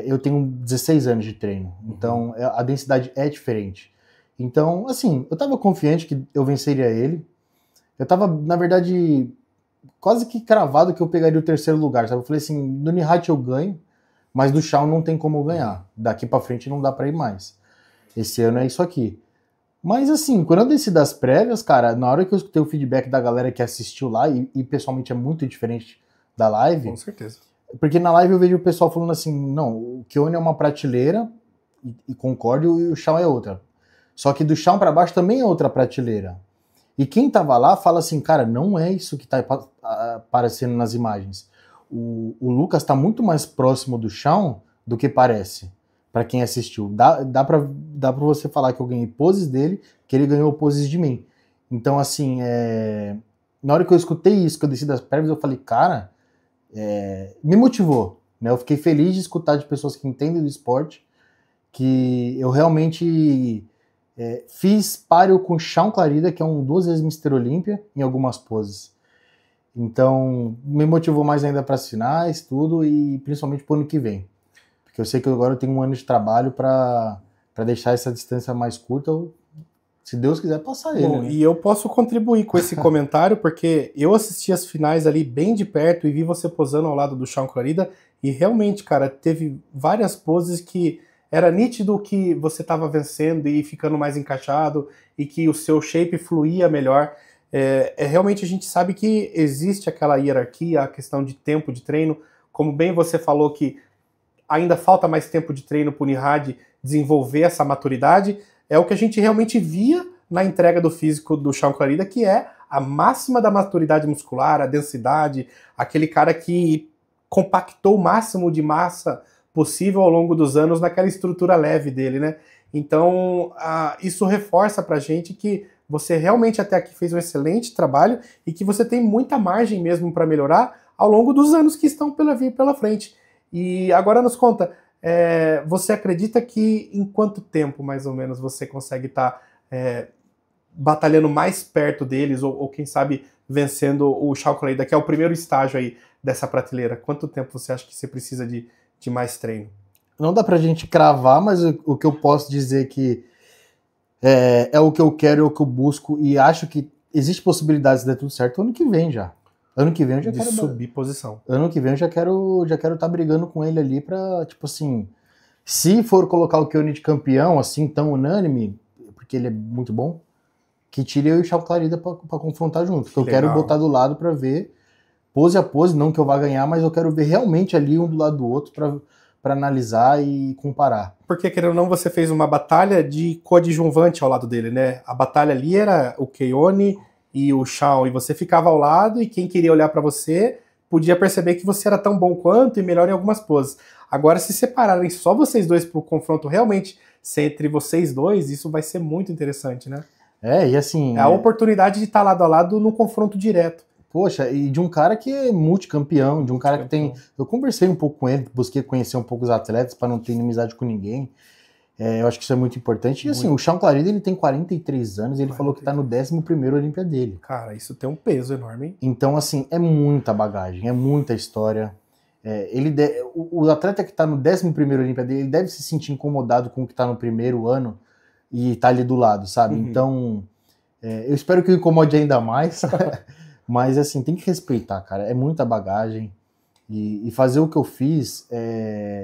Eu tenho 16 anos de treino, então a densidade é diferente. Então, assim, eu tava confiante que eu venceria ele. Eu tava, na verdade, quase que cravado que eu pegaria o 3º lugar, sabe? Eu falei assim, do Nihat eu ganho, mas do Shaun não tem como eu ganhar. Daqui pra frente não dá pra ir mais. Esse ano é isso aqui. Mas assim, quando eu desci das prévias, cara, na hora que eu escutei o feedback da galera que assistiu lá, e pessoalmente é muito diferente da live. Com certeza. Porque na live eu vejo o pessoal falando assim, não, o Keone é uma prateleira, e concordo, e o Shaun é outra. Só que do Shaun pra baixo também é outra prateleira. E quem tava lá fala assim, cara, não é isso que tá aparecendo nas imagens. O Lucas tá muito mais próximo do Shaun do que parece, pra quem assistiu. Dá pra você falar que eu ganhei poses dele, que ele ganhou poses de mim. Então, assim, na hora que eu escutei isso, que eu desci das pernas, eu falei, cara, me motivou, né? Eu fiquei feliz de escutar de pessoas que entendem do esporte, que eu realmente fiz páreo com Shaun Clarida, que é 2 vezes Mr. Olímpia, em algumas poses. Então, me motivou mais ainda para as finais, tudo, e principalmente pro ano que vem. Porque eu sei que agora eu tenho 1 ano de trabalho para deixar essa distância mais curta, se Deus quiser passar ele. Bom, né? e eu posso contribuir com esse comentário, porque eu assisti as finais ali bem de perto e vi você posando ao lado do Shaun Clarida, e realmente, cara, teve várias poses que era nítido que você estava vencendo e ficando mais encaixado, e que o seu shape fluía melhor. Realmente a gente sabe que existe aquela hierarquia, a questão de tempo de treino, como bem você falou que ainda falta mais tempo de treino para o Nihad desenvolver essa maturidade, é o que a gente realmente via na entrega do físico do Shaun Clarida, que é a máxima da maturidade muscular, a densidade, aquele cara que compactou o máximo de massa possível ao longo dos anos naquela estrutura leve dele, né? Então, isso reforça pra gente que você realmente até aqui fez um excelente trabalho e que você tem muita margem mesmo para melhorar ao longo dos anos que estão pela frente. E agora nos conta, você acredita que em quanto tempo, mais ou menos, você consegue estar batalhando mais perto deles, ou quem sabe vencendo o Shaun Clarida, que é o primeiro estágio aí dessa prateleira? Quanto tempo você acha que você precisa de mais treino? Não dá pra gente cravar, mas o que eu posso dizer que é o que eu quero, é o que eu busco, e acho que existe possibilidade de dar tudo certo ano que vem já. Ano que vem eu já quero subir posição. Ano que vem eu já quero estar brigando com ele ali pra, tipo assim, se for colocar o Keone de campeão, assim, tão unânime, porque ele é muito bom, que tire eu e o Shaun Clarida pra confrontar junto. Que eu quero botar do lado pra ver, pose a pose, não que eu vá ganhar, mas eu quero ver realmente ali um do lado do outro pra analisar e comparar. Porque, querendo ou não, você fez uma batalha de coadjuvante ao lado dele, né? A batalha ali era o Keone e o Shaun, e você ficava ao lado, e quem queria olhar pra você podia perceber que você era tão bom quanto e melhor em algumas poses. Agora, se separarem só vocês dois pro confronto realmente ser entre vocês dois, isso vai ser muito interessante, né? E assim... É a oportunidade de estar lado a lado no confronto direto. Poxa, e de um cara que é multicampeão, de um cara que tem... Eu conversei um pouco com ele, busquei conhecer um pouco os atletas para não ter inimizade com ninguém. Eu acho que isso é muito importante. E assim, o Shaun Clarida, ele tem 43 anos e ele falou que tá no 11º Olímpia dele. Cara, isso tem um peso enorme, hein? Então, assim, é muita bagagem, é muita história. O atleta que tá no 11º Olímpia dele, ele deve se sentir incomodado com o que tá no primeiro ano e tá ali do lado, sabe? Uhum. Então, eu espero que o incomode ainda mais. Mas, assim, tem que respeitar, cara. É muita bagagem. E fazer o que eu fiz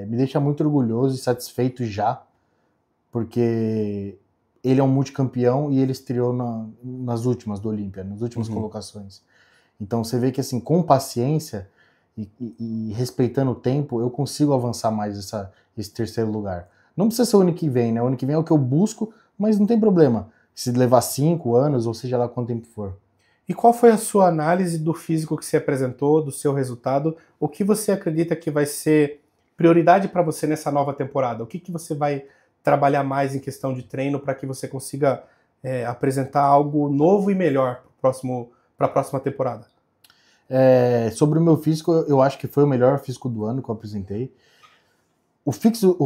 me deixa muito orgulhoso e satisfeito já. Porque ele é um multicampeão e ele estreou nas últimas do Olímpia, nas últimas colocações. Então, você vê que, assim, com paciência e respeitando o tempo, eu consigo avançar mais esse 3º lugar. Não precisa ser o ano que vem, né? O ano que vem é o que eu busco, mas não tem problema. Se levar 5 anos, ou seja lá quanto tempo for. E qual foi a sua análise do físico que você apresentou, do seu resultado? O que você acredita que vai ser prioridade para você nessa nova temporada? O que você vai trabalhar mais em questão de treino para que você consiga apresentar algo novo e melhor para a próxima temporada? Sobre o meu físico, eu acho que foi o melhor físico do ano que eu apresentei. O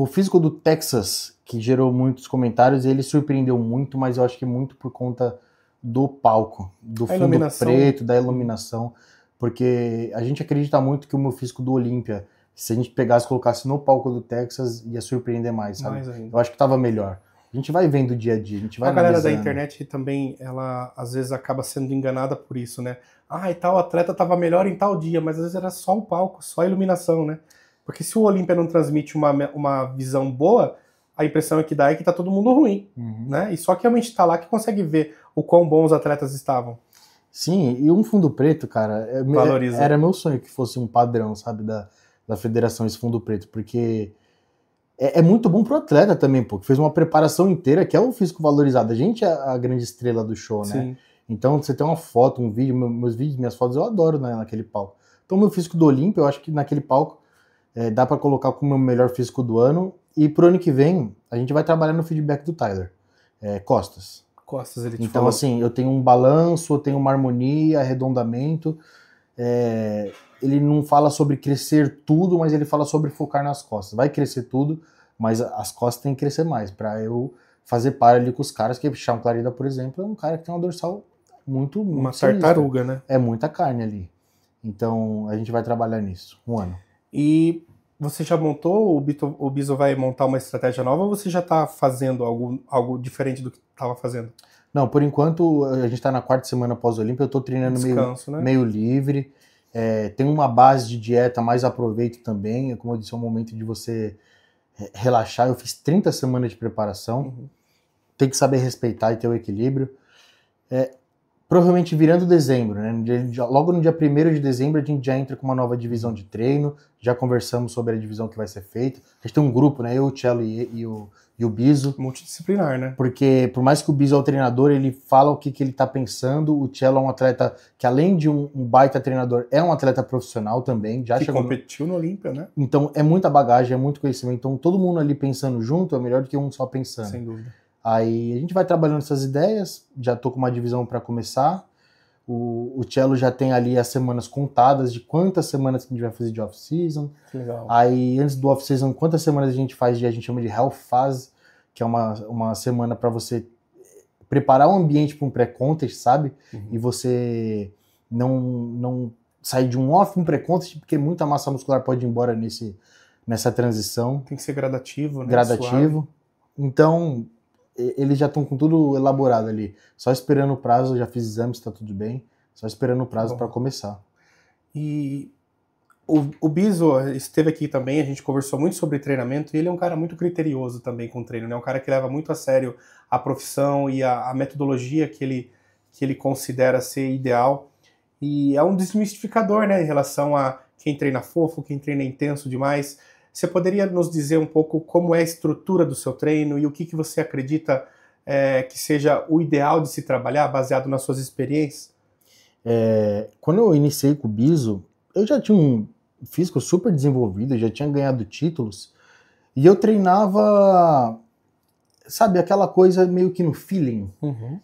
físico do Texas, que gerou muitos comentários, ele surpreendeu muito, mas eu acho que muito por conta do palco, do fundo preto, da iluminação, porque a gente acredita muito que o meu físico do Olímpia, se a gente pegasse e colocasse no palco do Texas, ia surpreender mais, sabe? Eu acho que tava melhor. A gente vai vendo o dia a dia, a gente vai analisando. A galera da internet também, ela às vezes acaba sendo enganada por isso, né? E tal atleta tava melhor em tal dia, mas às vezes era só o palco, só a iluminação, né? Porque se o Olímpia não transmite uma visão boa, a impressão que dá é que tá todo mundo ruim, né? E só que realmente tá lá que consegue ver o quão bons os atletas estavam. Sim, e um fundo preto, cara, era meu sonho que fosse um padrão, sabe, da federação, esse fundo preto, porque é muito bom pro atleta também, pô, que fez uma preparação inteira, que é o físico valorizado. A gente é a grande estrela do show, né? Sim. Então, você tem uma foto, um vídeo, meus vídeos, minhas fotos, eu adoro, né, naquele palco. Então, meu físico do Olímpia, eu acho que naquele palco dá pra colocar como o meu melhor físico do ano. E pro ano que vem, a gente vai trabalhar no feedback do Tyler. Costas. Costas, ele te Então, falou. assim, eu tenho um balanço, eu tenho uma harmonia, arredondamento. Ele não fala sobre crescer tudo, mas ele fala sobre focar nas costas. Vai crescer tudo, mas as costas têm que crescer mais, para eu fazer par ali com os caras, que Chão Clarida, por exemplo, é um cara que tem uma dorsal muito Uma sinistra. tartaruga, né? É muita carne ali. Então, a gente vai trabalhar nisso, 1 ano. E você já montou, o Biso vai montar uma estratégia nova ou você já está fazendo algo diferente do que estava fazendo? Não, por enquanto, a gente está na 4ª semana pós-olímpica, eu estou treinando Descanso, né? meio livre. Tem uma base de dieta, mas aproveito também. Como eu disse, é um momento de você relaxar. Eu fiz 30 semanas de preparação. Tem que saber respeitar e ter o equilíbrio. Provavelmente virando dezembro, né? Logo no dia 1º de dezembro a gente já entra com uma nova divisão de treino, já conversamos sobre a divisão que vai ser feita. A gente tem um grupo, né? Eu, o Cello e o Biso. Multidisciplinar, né? Porque por mais que o Biso é o treinador, ele fala o que ele tá pensando. O Cello é um atleta que, além de um baita treinador, é um atleta profissional também. Já que competiu no Olímpia, né? Então é muita bagagem, é muito conhecimento. Então todo mundo ali pensando junto é melhor do que um só pensando. Sem dúvida. Aí a gente vai trabalhando essas ideias, já tô com uma divisão para começar. O Cello já tem ali as semanas contadas de quantas semanas que a gente vai fazer de off-season. Legal. Aí antes do off-season, quantas semanas a gente faz a gente chama de health phase, que é uma semana para você preparar o ambiente para um pré-contest, sabe? E você não sair de um off para um pré-contest, porque muita massa muscular pode ir embora nessa transição. Tem que ser gradativo, né? Gradativo. Suave. Então, eles já estão com tudo elaborado ali. Só esperando o prazo, já fiz exames, tá tudo bem. Só esperando o prazo para começar. E o Biso esteve aqui também, a gente conversou muito sobre treinamento, e ele é um cara muito criterioso também com o treino, né? Um cara que leva muito a sério a profissão e a metodologia que ele considera ser ideal. E é um desmistificador, né, em relação a quem treina fofo, quem treina intenso demais. Você poderia nos dizer um pouco como é a estrutura do seu treino e o que você acredita que seja o ideal de se trabalhar, baseado nas suas experiências? Quando eu iniciei com o Biso, eu já tinha um físico super desenvolvido, eu já tinha ganhado títulos, e eu treinava, sabe, aquela coisa meio que no feeling.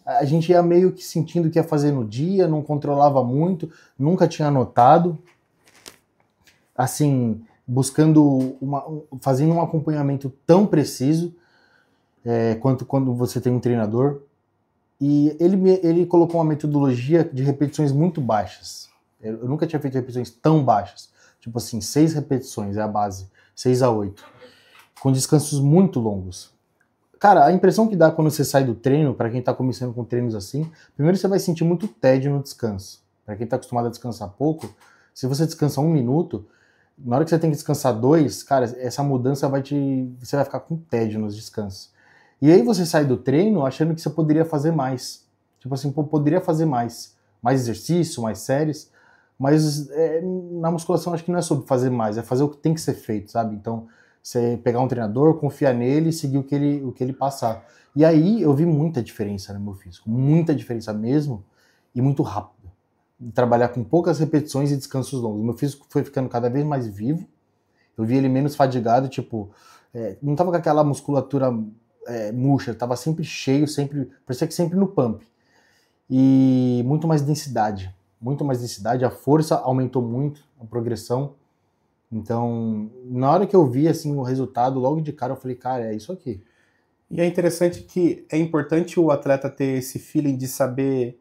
A gente ia meio que sentindo o que ia fazer no dia, não controlava muito, nunca tinha anotado. Assim, buscando fazendo um acompanhamento tão preciso quanto quando você tem um treinador. E ele colocou uma metodologia de repetições muito baixas. Eu nunca tinha feito repetições tão baixas. Tipo assim, 6 repetições é a base, 6 a 8, com descansos muito longos. Cara, a impressão que dá quando você sai do treino, para quem tá começando com treinos assim, primeiro você vai sentir muito tédio no descanso. Para quem tá acostumado a descansar pouco, se você descansa 1 minuto, na hora que você tem que descansar 2, cara, essa mudança você vai ficar com tédio nos descansos. E aí você sai do treino achando que você poderia fazer mais. Tipo assim, poderia fazer mais exercício, mais séries, mas na musculação acho que não é sobre fazer mais, é fazer o que tem que ser feito, sabe? Então, você pegar um treinador, confiar nele e seguir o que ele passar. E aí eu vi muita diferença no meu físico, muita diferença mesmo, e muito rápido. Trabalhar com poucas repetições e descansos longos. Meu físico foi ficando cada vez mais vivo, eu vi ele menos fadigado, tipo, não tava com aquela musculatura murcha, tava sempre cheio, parecia que sempre no pump. E muito mais densidade, a força aumentou muito, a progressão. Então, na hora que eu vi assim o resultado, logo de cara eu falei, cara, é isso aqui. E é interessante que é importante o atleta ter esse feeling de saber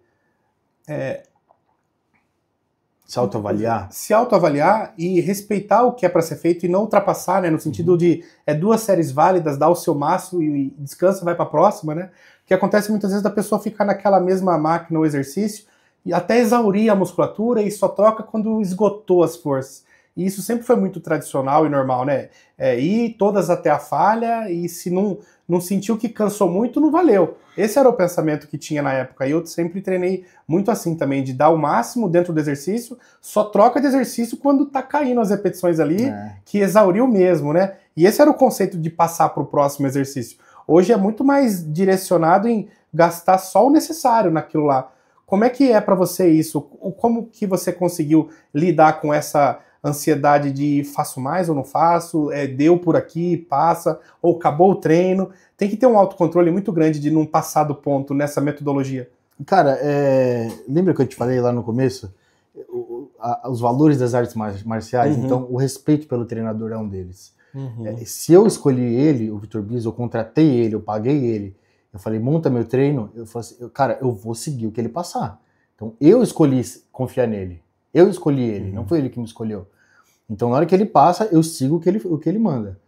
se autoavaliar. Se autoavaliar e respeitar o que é para ser feito e não ultrapassar, né? No sentido de 2 séries válidas, dá o seu máximo e descansa e vai para a próxima, né? O que acontece muitas vezes da pessoa ficar naquela mesma máquina ou exercício e até exaurir a musculatura e só troca quando esgotou as forças. E isso sempre foi muito tradicional e normal, né? Ir todas até a falha e se não sentiu que cansou muito, não valeu. Esse era o pensamento que tinha na época. E eu sempre treinei muito assim também, de dar o máximo dentro do exercício, só troca de exercício quando tá caindo as repetições ali, que exauriu mesmo, né? E esse era o conceito de passar para o próximo exercício. Hoje é muito mais direcionado em gastar só o necessário naquilo lá. Como é que é para você isso? Como que você conseguiu lidar com essa ansiedade de faço mais ou não faço, deu por aqui, passa, ou acabou o treino. Tem que ter um autocontrole muito grande de não passar do ponto nessa metodologia. Cara, lembra que eu te falei lá no começo? Os valores das artes marciais, então o respeito pelo treinador é um deles. Se eu escolhi ele, o Vitor Bis, eu contratei ele, eu paguei ele, eu falei, monta meu treino, eu falei assim, cara, eu vou seguir o que ele passar. Então eu escolhi confiar nele, eu escolhi ele, não foi ele que me escolheu. Então na hora que ele passa, eu sigo o que ele manda.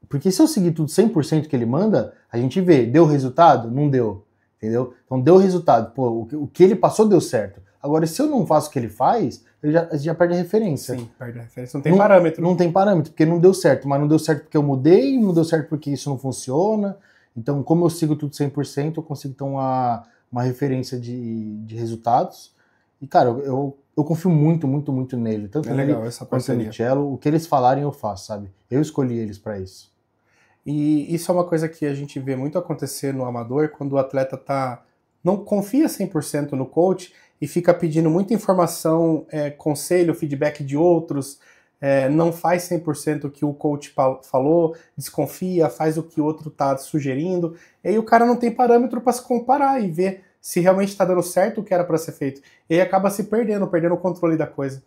Porque se eu seguir tudo 100% que ele manda, a gente vê, deu resultado? Não deu, entendeu? Então deu resultado, pô, o que ele passou deu certo. Agora, se eu não faço o que ele faz, a gente já perde a referência. Sim, perde a referência. Não tem parâmetro. Não tem parâmetro, porque não deu certo. Mas não deu certo porque eu mudei, não deu certo porque isso não funciona. Então, como eu sigo tudo 100%, eu consigo ter uma referência de resultados. E, cara, eu confio muito, muito, muito nele. Tanto nele quanto no Cello. O que eles falarem, eu faço, sabe? Eu escolhi eles para isso. E isso é uma coisa que a gente vê muito acontecer no amador, quando o atleta não confia 100% no coach e fica pedindo muita informação, conselho, feedback de outros, não faz 100% o que o coach falou, desconfia, faz o que o outro está sugerindo, e aí o cara não tem parâmetro para se comparar e ver se realmente está dando certo o que era para ser feito. E aí acaba se perdendo o controle da coisa.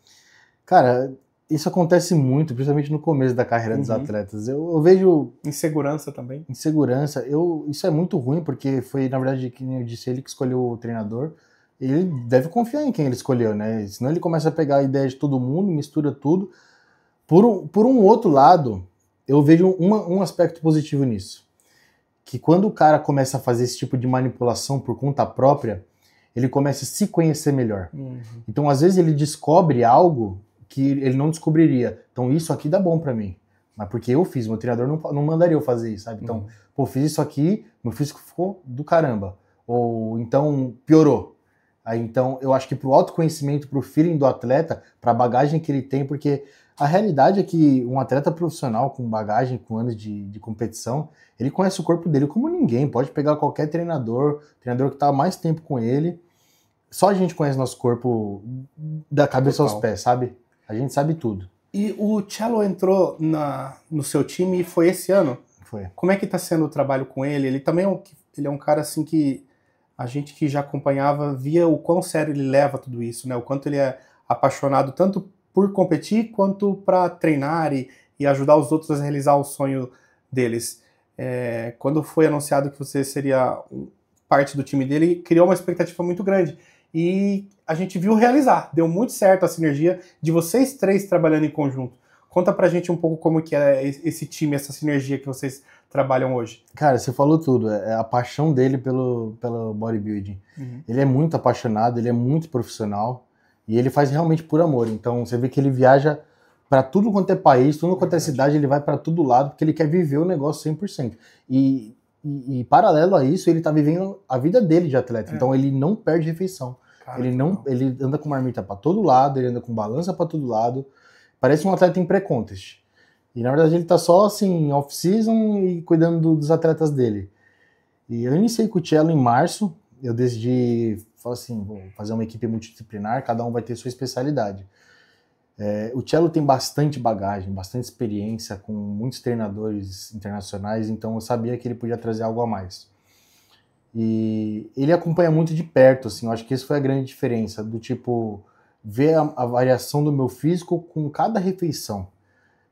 Cara, isso acontece muito, principalmente no começo da carreira dos atletas. Eu vejo... Insegurança também. Insegurança. Isso é muito ruim, porque foi, na verdade, que eu disse, ele que escolheu o treinador. Ele deve confiar em quem ele escolheu, né? Senão ele começa a pegar a ideia de todo mundo, mistura tudo. Por um outro lado, eu vejo um aspecto positivo nisso. Que quando o cara começa a fazer esse tipo de manipulação por conta própria, ele começa a se conhecer melhor. Então, às vezes, ele descobre algo que ele não descobriria. Então, isso aqui dá bom pra mim. Mas porque eu fiz, meu treinador não mandaria eu fazer isso, sabe? Então, pô, fiz isso aqui, meu físico ficou do caramba. Ou então, piorou. Aí, então, eu acho que pro autoconhecimento, pro feeling do atleta, pra bagagem que ele tem, porque a realidade é que um atleta profissional com bagagem, com anos de competição, ele conhece o corpo dele como ninguém. Pode pegar qualquer treinador que tá há mais tempo com ele. Só a gente conhece nosso corpo da cabeça aos pés, sabe? A gente sabe tudo. E o Cello entrou no seu time e foi esse ano? Foi. Como é que tá sendo o trabalho com ele? Ele também ele é um cara assim que a gente que já acompanhava via o quão sério ele leva tudo isso, né? O quanto ele é apaixonado tanto por competir quanto para treinar e ajudar os outros a realizar o sonho deles. Quando foi anunciado que você seria parte do time dele, criou uma expectativa muito grande. E a gente viu realizar. Deu muito certo a sinergia de vocês três trabalhando em conjunto. Conta pra gente um pouco como que é esse time, essa sinergia que vocês trabalham hoje. Cara, você falou tudo. É a paixão dele pelo bodybuilding. Ele é muito apaixonado, ele é muito profissional e ele faz realmente por amor. Então você vê que ele viaja para tudo quanto é país, tudo quanto é cidade, ele vai para todo lado porque ele quer viver o negócio 100%. E paralelo a isso, ele tá vivendo a vida dele de atleta. Então ele não perde refeição. Ele anda com marmita para todo lado, ele anda com balança para todo lado. Parece um atleta em pré-contest. E na verdade ele tá só assim, off-season e cuidando dos atletas dele. E eu iniciei com o Cello em março. Eu decidi, falei assim, vou fazer uma equipe multidisciplinar, cada um vai ter sua especialidade. O Cello tem bastante bagagem, bastante experiência com muitos treinadores internacionais, então eu sabia que ele podia trazer algo a mais. E ele acompanha muito de perto, assim, eu acho que essa foi a grande diferença, do tipo, ver a variação do meu físico com cada refeição.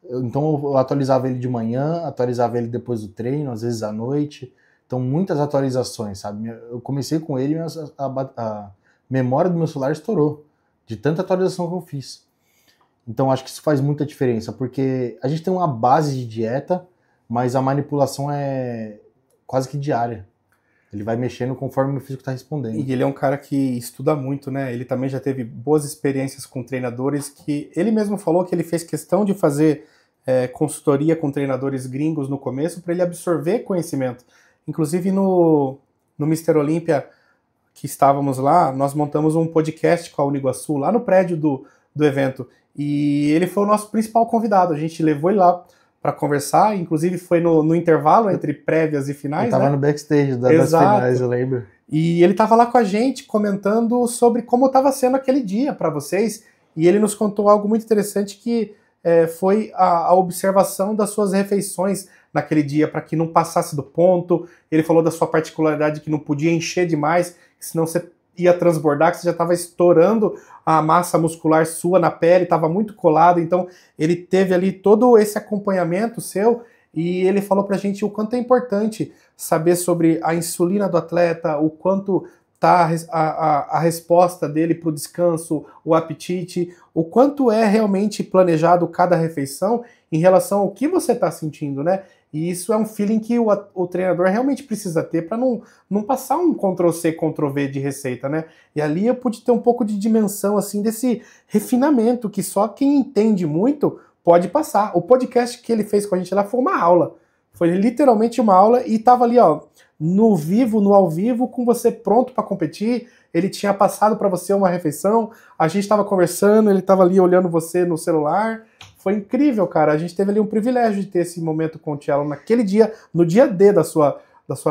Então eu atualizava ele de manhã, atualizava ele depois do treino, às vezes à noite, então muitas atualizações, sabe? Eu comecei com ele e a memória do meu celular estourou, de tanta atualização que eu fiz. Então acho que isso faz muita diferença, porque a gente tem uma base de dieta, mas a manipulação é quase que diária. Ele vai mexendo conforme o meu físico está respondendo. E ele é um cara que estuda muito, né? Ele também já teve boas experiências com treinadores que ele mesmo falou que ele fez questão de fazer consultoria com treinadores gringos no começo para ele absorver conhecimento. Inclusive no Mr. Olímpia, que estávamos lá, nós montamos um podcast com a Uniguaçu, lá no prédio do evento. E ele foi o nosso principal convidado. A gente levou ele lá para conversar, inclusive foi no intervalo entre prévias e finais. Eu tava no backstage das finais, eu lembro. E ele tava lá com a gente comentando sobre como estava sendo aquele dia para vocês e ele nos contou algo muito interessante que foi a observação das suas refeições naquele dia, para que não passasse do ponto. Ele falou da sua particularidade que não podia encher demais, senão você ia transbordar, que você já estava estourando a massa muscular sua na pele, estava muito colado, então ele teve ali todo esse acompanhamento seu, e ele falou pra gente o quanto é importante saber sobre a insulina do atleta, o quanto tá a resposta dele para o descanso, o apetite, o quanto é realmente planejado cada refeição em relação ao que você está sentindo, né? E isso é um feeling que o treinador realmente precisa ter para não passar um Ctrl-C, Ctrl-V de receita, né? E ali eu pude ter um pouco de dimensão, assim, desse refinamento que só quem entende muito pode passar. O podcast que ele fez com a gente lá foi uma aula. Foi literalmente uma aula e tava ali, ó, no vivo, no ao vivo, com você pronto para competir. Ele tinha passado para você uma refeição, a gente estava conversando, ele estava ali olhando você no celular. Foi incrível, cara. A gente teve ali um privilégio de ter esse momento com o Cello naquele dia, no dia D da sua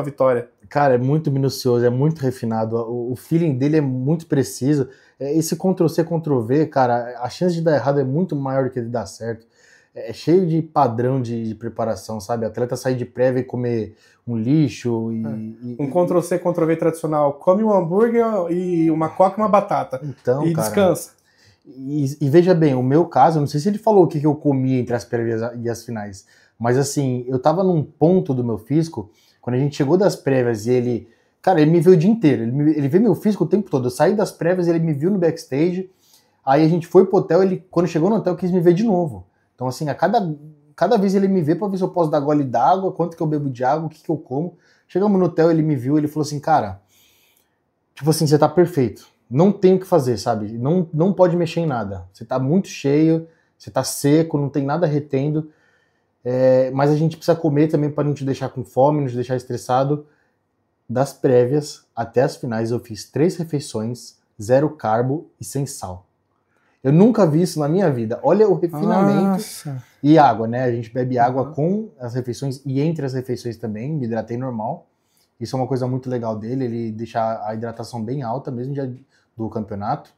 vitória. Cara, é muito minucioso, é muito refinado. O feeling dele é muito preciso. Esse Ctrl-C, Ctrl-V, cara, a chance de dar errado é muito maior do que de dar certo. É cheio de padrão de preparação, sabe? Atleta sair de prévia e comer um lixo um Ctrl-C, Ctrl-V tradicional. Come um hambúrguer e uma coca e uma batata. Então, e cara, descansa. E veja bem, o meu caso, eu não sei se ele falou o que eu comia entre as prévias e as finais, mas assim, eu tava num ponto do meu físico, quando a gente chegou das prévias e ele... Cara, ele me viu o dia inteiro, ele viu meu físico o tempo todo. Eu saí das prévias, ele me viu no backstage, aí a gente foi pro hotel, ele, quando chegou no hotel, quis me ver de novo. Então, assim, a cada vez ele me vê pra ver se eu posso dar gole d'água, quanto que eu bebo de água, o que eu como. Chegamos no hotel, ele me viu, ele falou assim, cara, tipo assim, você tá perfeito. Não tem o que fazer, sabe? Não pode mexer em nada. Você tá muito cheio, você tá seco, não tem nada retendo. Mas a gente precisa comer também para não te deixar com fome, não te deixar estressado. Das prévias até as finais eu fiz 3 refeições, 0 carbo e sem sal. Eu nunca vi isso na minha vida. Olha o refinamento. Nossa. E água, né? A gente bebe água com as refeições e entre as refeições também, me hidratei normal. Isso é uma coisa muito legal dele, ele deixa a hidratação bem alta, mesmo dia do campeonato.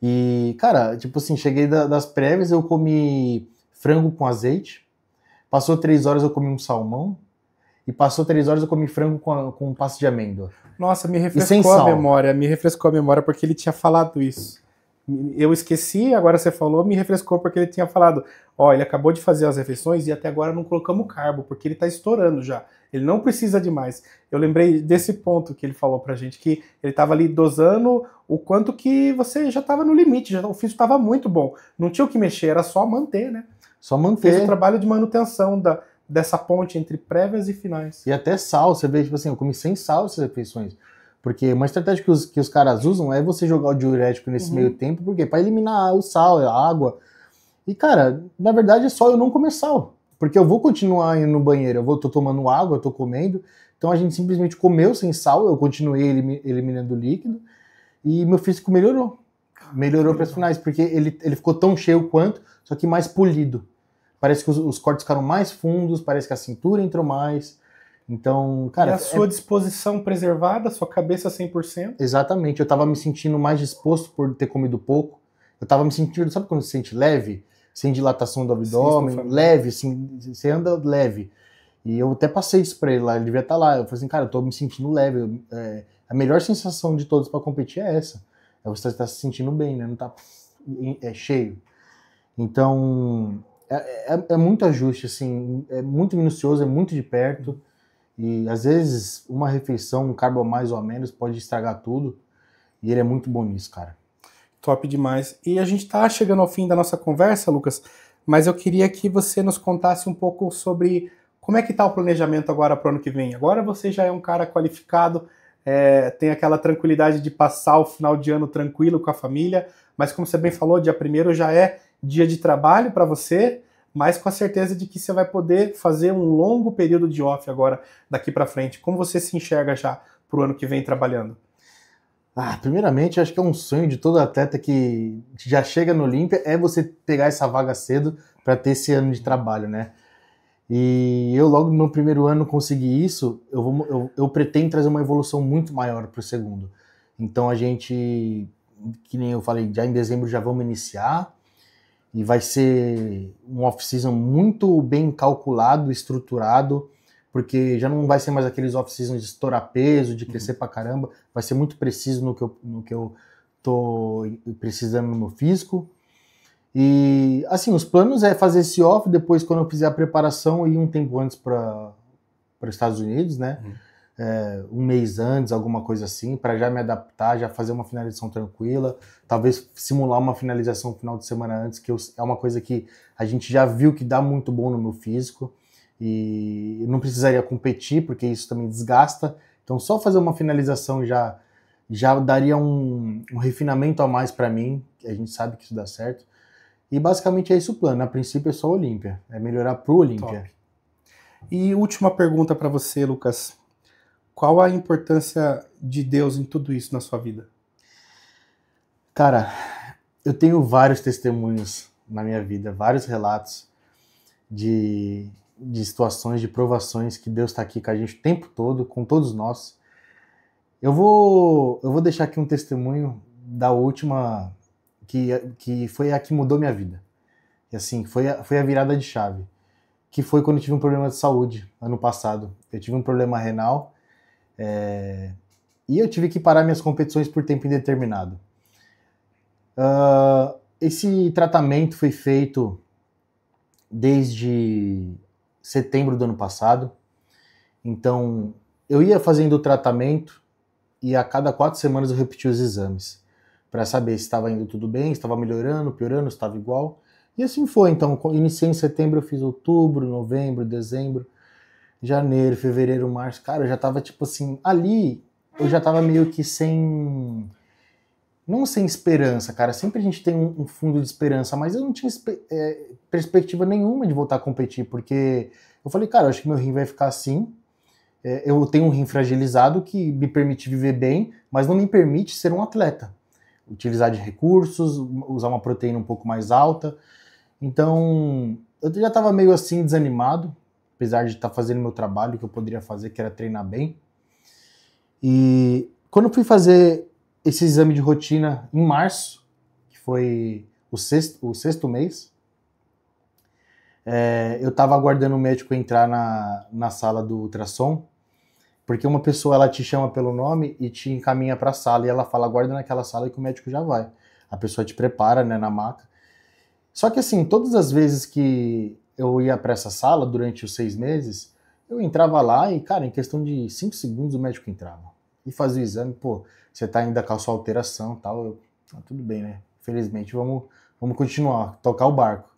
E, cara, tipo assim, cheguei das prévias, eu comi frango com azeite, passou 3 horas eu comi um salmão, e passou 3 horas eu comi frango com pasta de amêndoa. Nossa, me refrescou a memória porque ele tinha falado isso. Eu esqueci, agora você falou, me refrescou porque ele tinha falado, ó, ele acabou de fazer as refeições e até agora não colocamos carbo, porque ele tá estourando já. Ele não precisa de mais. Eu lembrei desse ponto que ele falou pra gente, que ele tava ali dosando o quanto que você já tava no limite, o físico tava muito bom. Não tinha o que mexer, era só manter, né? Só manter. Fez o trabalho de manutenção dessa ponte entre prévias e finais. E até sal, você vê, tipo assim, eu comi sem sal essas refeições. Porque uma estratégia que os caras usam é você jogar o diurético nesse meio tempo, porque para eliminar o sal, a água. E, cara, na verdade é só eu não comer sal. Porque eu vou continuar indo no banheiro, tô tomando água, eu tô comendo. Então a gente simplesmente comeu sem sal, eu continuei eliminando o líquido. E meu físico melhorou. Melhorou para as finais, porque ele ficou tão cheio quanto, só que mais polido. Parece que os cortes ficaram mais fundos, parece que a cintura entrou mais. Então, cara... E a sua disposição preservada, sua cabeça 100%? Exatamente, eu tava me sentindo mais disposto por ter comido pouco. Eu tava me sentindo, sabe quando você se sente leve? Sem dilatação do abdômen, leve, assim, você anda leve. E eu até passei isso pra ele lá, ele devia estar lá. Eu falei assim, cara, eu tô me sentindo leve. A melhor sensação de todos pra competir é essa. É você estar se sentindo bem, né? Não tá cheio. Então, é muito ajuste, assim, é muito minucioso, é muito de perto. E às vezes uma refeição, um carbo a mais ou a menos, pode estragar tudo. E ele é muito bom nisso, cara. Top demais. E a gente tá chegando ao fim da nossa conversa, Lucas, mas eu queria que você nos contasse um pouco sobre como é que tá o planejamento agora para o ano que vem. Agora você já é um cara qualificado, tem aquela tranquilidade de passar o final de ano tranquilo com a família, mas como você bem falou, dia 1º já é dia de trabalho para você, mas com a certeza de que você vai poder fazer um longo período de off agora, daqui para frente. Como você se enxerga já pro ano que vem trabalhando? Primeiramente, acho que é um sonho de todo atleta que já chega no Olímpia, é você pegar essa vaga cedo para ter esse ano de trabalho, né? E eu logo no meu primeiro ano consegui isso, eu pretendo trazer uma evolução muito maior para o segundo. Então a gente que nem eu falei, já em dezembro já vamos iniciar, e vai ser um off-season muito bem calculado, estruturado, porque já não vai ser mais aqueles off-seasons de estourar peso, de crescer pra caramba, vai ser muito preciso no que eu tô precisando no meu físico. E, assim, os planos é fazer esse off, depois quando eu fizer a preparação, ir um tempo antes para os Estados Unidos, né? Um mês antes, alguma coisa assim, para já me adaptar, já fazer uma finalização tranquila, talvez simular uma finalização no final de semana antes, que é uma coisa que a gente já viu que dá muito bom no meu físico, e eu não precisaria competir, porque isso também desgasta, então só fazer uma finalização já daria um refinamento a mais para mim, a gente sabe que isso dá certo, e basicamente é esse o plano. A princípio é só Olímpia, é melhorar pro Olímpia. Top. E última pergunta para você, Lucas. Qual a importância de Deus em tudo isso na sua vida? Cara, eu tenho vários testemunhos na minha vida, vários relatos de situações, de provações que Deus está aqui com a gente o tempo todo, com todos nós. Eu vou deixar aqui um testemunho da última, que foi a que mudou minha vida. E assim, foi a virada de chave. Que foi quando eu tive um problema de saúde, ano passado. Eu tive um problema renal, e eu tive que parar minhas competições por tempo indeterminado. Esse tratamento foi feito desde setembro do ano passado. Então, eu ia fazendo o tratamento e a cada 4 semanas eu repetia os exames para saber se estava indo tudo bem, se estava melhorando, piorando, se estava igual. E assim foi. Então, iniciei em setembro, eu fiz outubro, novembro, dezembro, janeiro, fevereiro, março. Cara, eu já tava tipo assim, ali eu já tava meio que não sem esperança, cara. Sempre a gente tem um fundo de esperança, mas eu não tinha perspectiva nenhuma de voltar a competir, porque eu falei, cara, eu acho que meu rim vai ficar assim. Eu tenho um rim fragilizado que me permite viver bem, mas não me permite ser um atleta. Utilizar de recursos, usar uma proteína um pouco mais alta. Então, eu já estava meio assim desanimado, apesar de estar fazendo meu trabalho que eu poderia fazer, que era treinar bem. E quando eu fui fazer esse exame de rotina em março, que foi o sexto mês, eu estava aguardando o médico entrar na sala do ultrassom, porque uma pessoa ela te chama pelo nome e te encaminha para a sala, e ela fala, aguarda naquela sala que o médico já vai. A pessoa te prepara, né, na maca. Só que assim, todas as vezes que eu ia para essa sala durante os 6 meses, eu entrava lá e, cara, em questão de 5 segundos o médico entrava. E fazia o exame, pô, você tá ainda com a sua alteração e tal. Tudo bem, né? Infelizmente, vamos continuar, tocar o barco.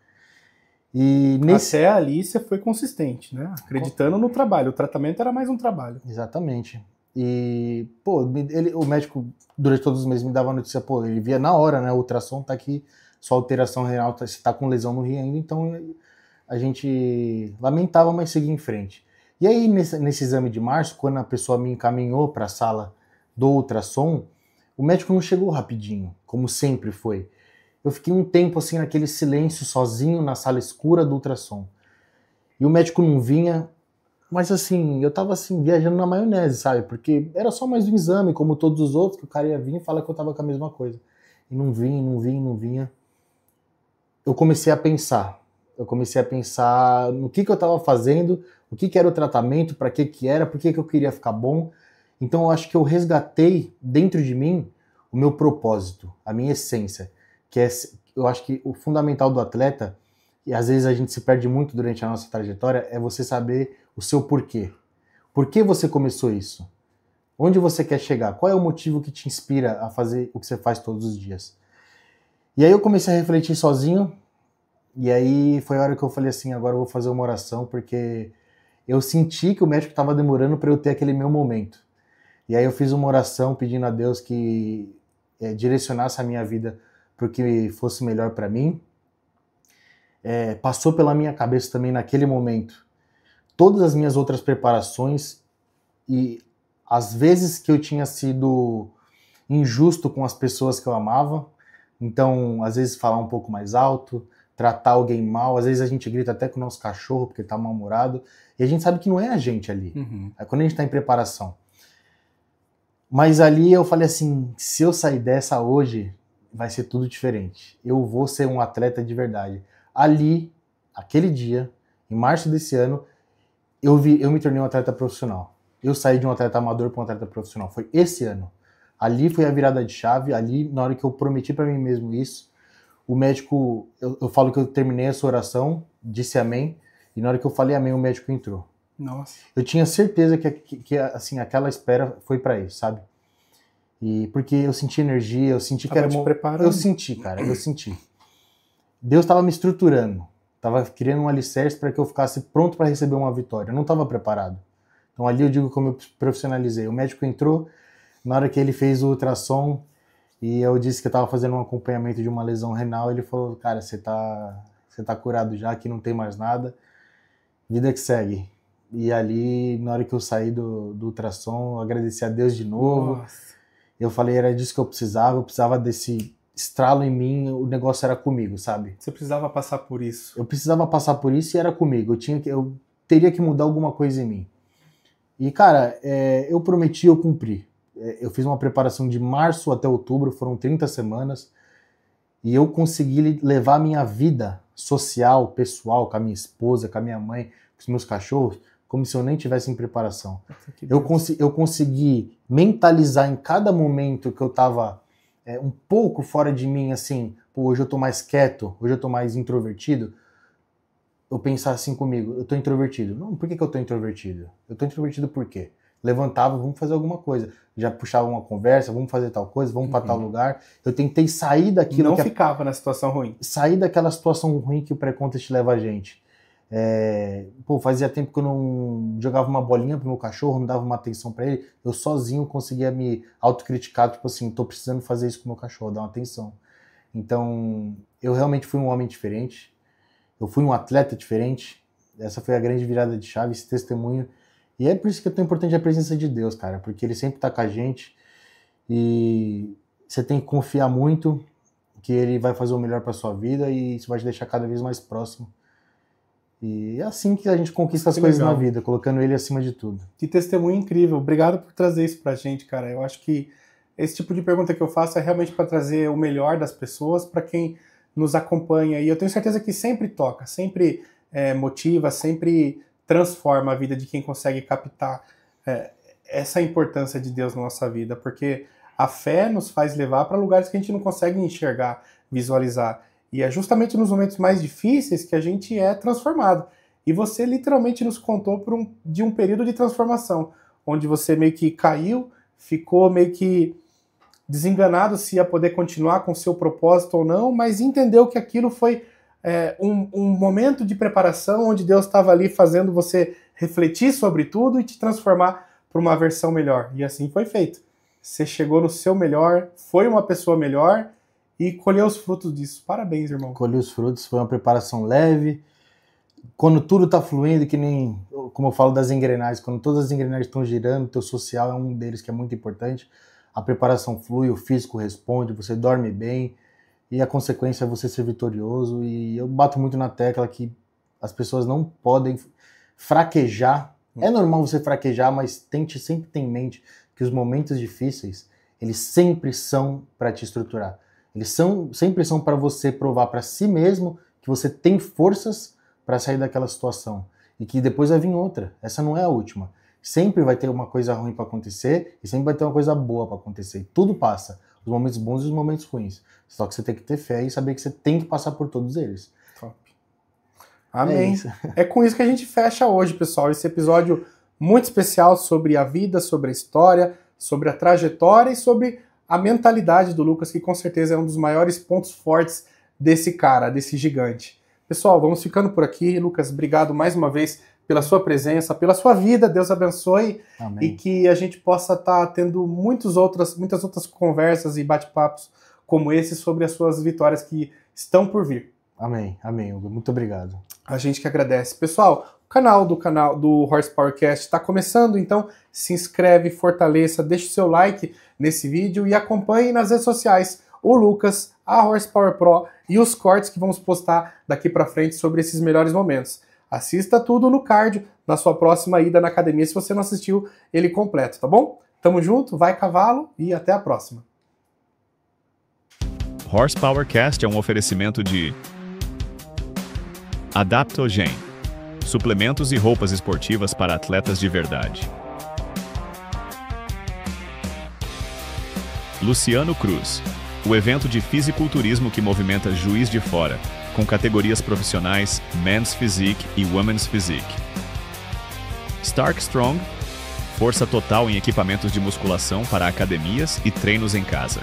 E Até ali você foi consistente, né? Acreditando no trabalho. O tratamento era mais um trabalho. Exatamente. E, pô, o médico, durante todos os meses, me dava a notícia, pô, ele via na hora, né? O ultrassom tá aqui, sua alteração renal, você tá com lesão no rim ainda, então a gente lamentava, mas seguia em frente. E aí, nesse exame de março, quando a pessoa me encaminhou para a sala do ultrassom, o médico não chegou rapidinho, como sempre foi. Eu fiquei um tempo assim naquele silêncio, sozinho, na sala escura do ultrassom. E o médico não vinha, mas assim, eu tava assim, viajando na maionese, sabe? Porque era só mais um exame, como todos os outros, que o cara ia vir e falar que eu tava com a mesma coisa. E não vinha. Eu comecei a pensar no que eu estava fazendo, o que era o tratamento, para que era, por que eu queria ficar bom. Então eu acho que eu resgatei dentro de mim o meu propósito, a minha essência, que eu acho que o fundamental do atleta, e às vezes a gente se perde muito durante a nossa trajetória, é você saber o seu porquê. Por que você começou isso? Onde você quer chegar? Qual é o motivo que te inspira a fazer o que você faz todos os dias? E aí eu comecei a refletir sozinho, e aí foi a hora que eu falei assim, agora eu vou fazer uma oração, porque eu senti que o médico estava demorando para eu ter aquele meu momento. E aí eu fiz uma oração pedindo a Deus que direcionasse a minha vida para o que fosse melhor para mim. Passou pela minha cabeça também naquele momento todas as minhas outras preparações e as vezes que eu tinha sido injusto com as pessoas que eu amava. Então, às vezes falar um pouco mais alto, tratar alguém mal, às vezes a gente grita até com o nosso cachorro porque tá mal-humorado, e a gente sabe que não é a gente ali. É quando a gente tá em preparação. Mas ali eu falei assim, se eu sair dessa hoje, vai ser tudo diferente. Eu vou ser um atleta de verdade. Ali, aquele dia, em março desse ano, eu me tornei um atleta profissional. Eu saí de um atleta amador para um atleta profissional. Foi esse ano. Ali foi a virada de chave. Ali, na hora que eu prometi para mim mesmo isso, o médico, eu falo que eu terminei essa oração, disse amém, e na hora que eu falei amém, o médico entrou. Nossa. Eu tinha certeza que assim, aquela espera foi para isso, sabe? E porque eu senti energia, eu senti que Tava era te preparando. eu senti, cara, eu senti. Deus estava me estruturando, estava criando um alicerce para que eu ficasse pronto para receber uma vitória. Eu não estava preparado. Então ali eu digo como eu profissionalizei. O médico entrou, na hora que ele fez o ultrassom e eu disse que eu estava fazendo um acompanhamento de uma lesão renal, ele falou, cara, você tá curado já, que não tem mais nada, vida que segue. E ali, na hora que eu saí do ultrassom, eu agradeci a Deus de novo. Nossa. Eu falei, era disso que eu precisava desse estralo em mim, o negócio era comigo, sabe? Você precisava passar por isso. Eu precisava passar por isso e era comigo. Eu teria que mudar alguma coisa em mim. E, cara, eu prometi, eu cumpri. Eu fiz uma preparação de março até outubro, foram 30 semanas, e eu consegui levar a minha vida social, pessoal, com a minha esposa, com a minha mãe, com os meus cachorros, como se eu nem tivesse em preparação. Eu consegui mentalizar em cada momento que eu estava um pouco fora de mim, assim, pô, hoje eu tô mais quieto, hoje eu tô mais introvertido, eu pensar assim comigo, eu tô introvertido. Não, por que eu tô introvertido? Eu tô introvertido por quê? Levantava, vamos fazer alguma coisa. Já puxava uma conversa, vamos fazer tal coisa, vamos para tal lugar. Eu tentei sair daquilo. Não ficava na situação ruim. Sair daquela situação ruim que o pré-contest leva a gente. Fazia tempo que eu não jogava uma bolinha pro meu cachorro, não dava uma atenção para ele. Eu sozinho conseguia me autocriticar, tipo assim, tô precisando fazer isso com o meu cachorro, dar uma atenção. Então, eu realmente fui um homem diferente. Eu fui um atleta diferente. Essa foi a grande virada de chave, esse testemunho. E é por isso que é tão importante a presença de Deus, cara, porque Ele sempre tá com a gente e você tem que confiar muito que Ele vai fazer o melhor pra sua vida e isso vai te deixar cada vez mais próximo. E é assim que a gente conquista as coisas na vida, colocando Ele acima de tudo. Que testemunho incrível. Obrigado por trazer isso pra gente, cara. Eu acho que esse tipo de pergunta que eu faço é realmente para trazer o melhor das pessoas, para quem nos acompanha. E eu tenho certeza que sempre toca, sempre motiva, sempre transforma a vida de quem consegue captar essa importância de Deus na nossa vida, porque a fé nos faz levar para lugares que a gente não consegue enxergar, visualizar. E é justamente nos momentos mais difíceis que a gente é transformado. E você literalmente nos contou de um período de transformação, onde você meio que caiu, ficou meio que desenganado se ia poder continuar com o seu propósito ou não, mas entendeu que aquilo foi um momento de preparação onde Deus estava ali fazendo você refletir sobre tudo e te transformar para uma versão melhor. E assim foi feito. Você chegou no seu melhor, foi uma pessoa melhor e colheu os frutos disso. Parabéns, irmão. Colhi os frutos, foi uma preparação leve. Quando tudo está fluindo, que nem, como eu falo das engrenagens, quando todas as engrenagens estão girando, teu social é um deles que é muito importante. A preparação flui, o físico responde, você dorme bem e a consequência é você ser vitorioso. E eu bato muito na tecla que as pessoas não podem fraquejar. É normal você fraquejar, mas tente sempre ter em mente que os momentos difíceis, eles sempre são para te estruturar. Eles sempre são para você provar para si mesmo que você tem forças para sair daquela situação e que depois vai vir outra. Essa não é a última. Sempre vai ter uma coisa ruim para acontecer e sempre vai ter uma coisa boa para acontecer. Tudo passa, os momentos bons e os momentos ruins. Só que você tem que ter fé e saber que você tem que passar por todos eles. Top. Amém. É com isso que a gente fecha hoje, pessoal. Esse episódio muito especial sobre a vida, sobre a história, sobre a trajetória e sobre a mentalidade do Lucas, que com certeza é um dos maiores pontos fortes desse cara, desse gigante. Pessoal, vamos ficando por aqui. Lucas, obrigado mais uma vez pela sua presença, pela sua vida. Deus abençoe. Amém. E que a gente possa estar tendo muitas outras conversas e bate-papos como esse sobre as suas vitórias que estão por vir. Amém, amém, Hugo. Muito obrigado. A gente que agradece. Pessoal, o canal do Horsepowercast está começando, então se inscreve, fortaleça, deixe o seu like nesse vídeo e acompanhe nas redes sociais o Lucas, a Horsepower Pro e os cortes que vamos postar daqui para frente sobre esses melhores momentos. Assista tudo no card na sua próxima ida na academia se você não assistiu ele completo, tá bom? Tamo junto, vai cavalo e até a próxima. HorsePowerCast é um oferecimento de Adaptogen, suplementos e roupas esportivas para atletas de verdade. Luciano Cruz, o evento de fisiculturismo que movimenta Juiz de Fora, com categorias profissionais Men's Physique e Women's Physique. Stark Strong, força total em equipamentos de musculação para academias e treinos em casa.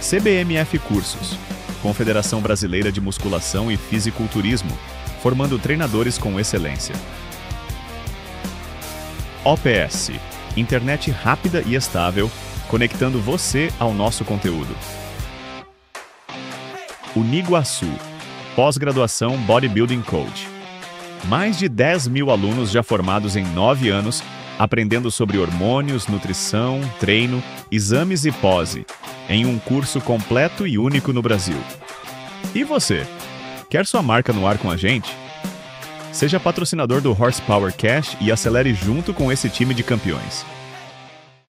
CBMF Cursos, Confederação Brasileira de Musculação e Fisiculturismo, formando treinadores com excelência. OPS, internet rápida e estável, conectando você ao nosso conteúdo. Uniguaçu, pós-graduação Bodybuilding Coach. Mais de 10 mil alunos já formados em 9 anos, aprendendo sobre hormônios, nutrição, treino, exames e pose, em um curso completo e único no Brasil. E você? Quer sua marca no ar com a gente? Seja patrocinador do HorsePowerCast e acelere junto com esse time de campeões.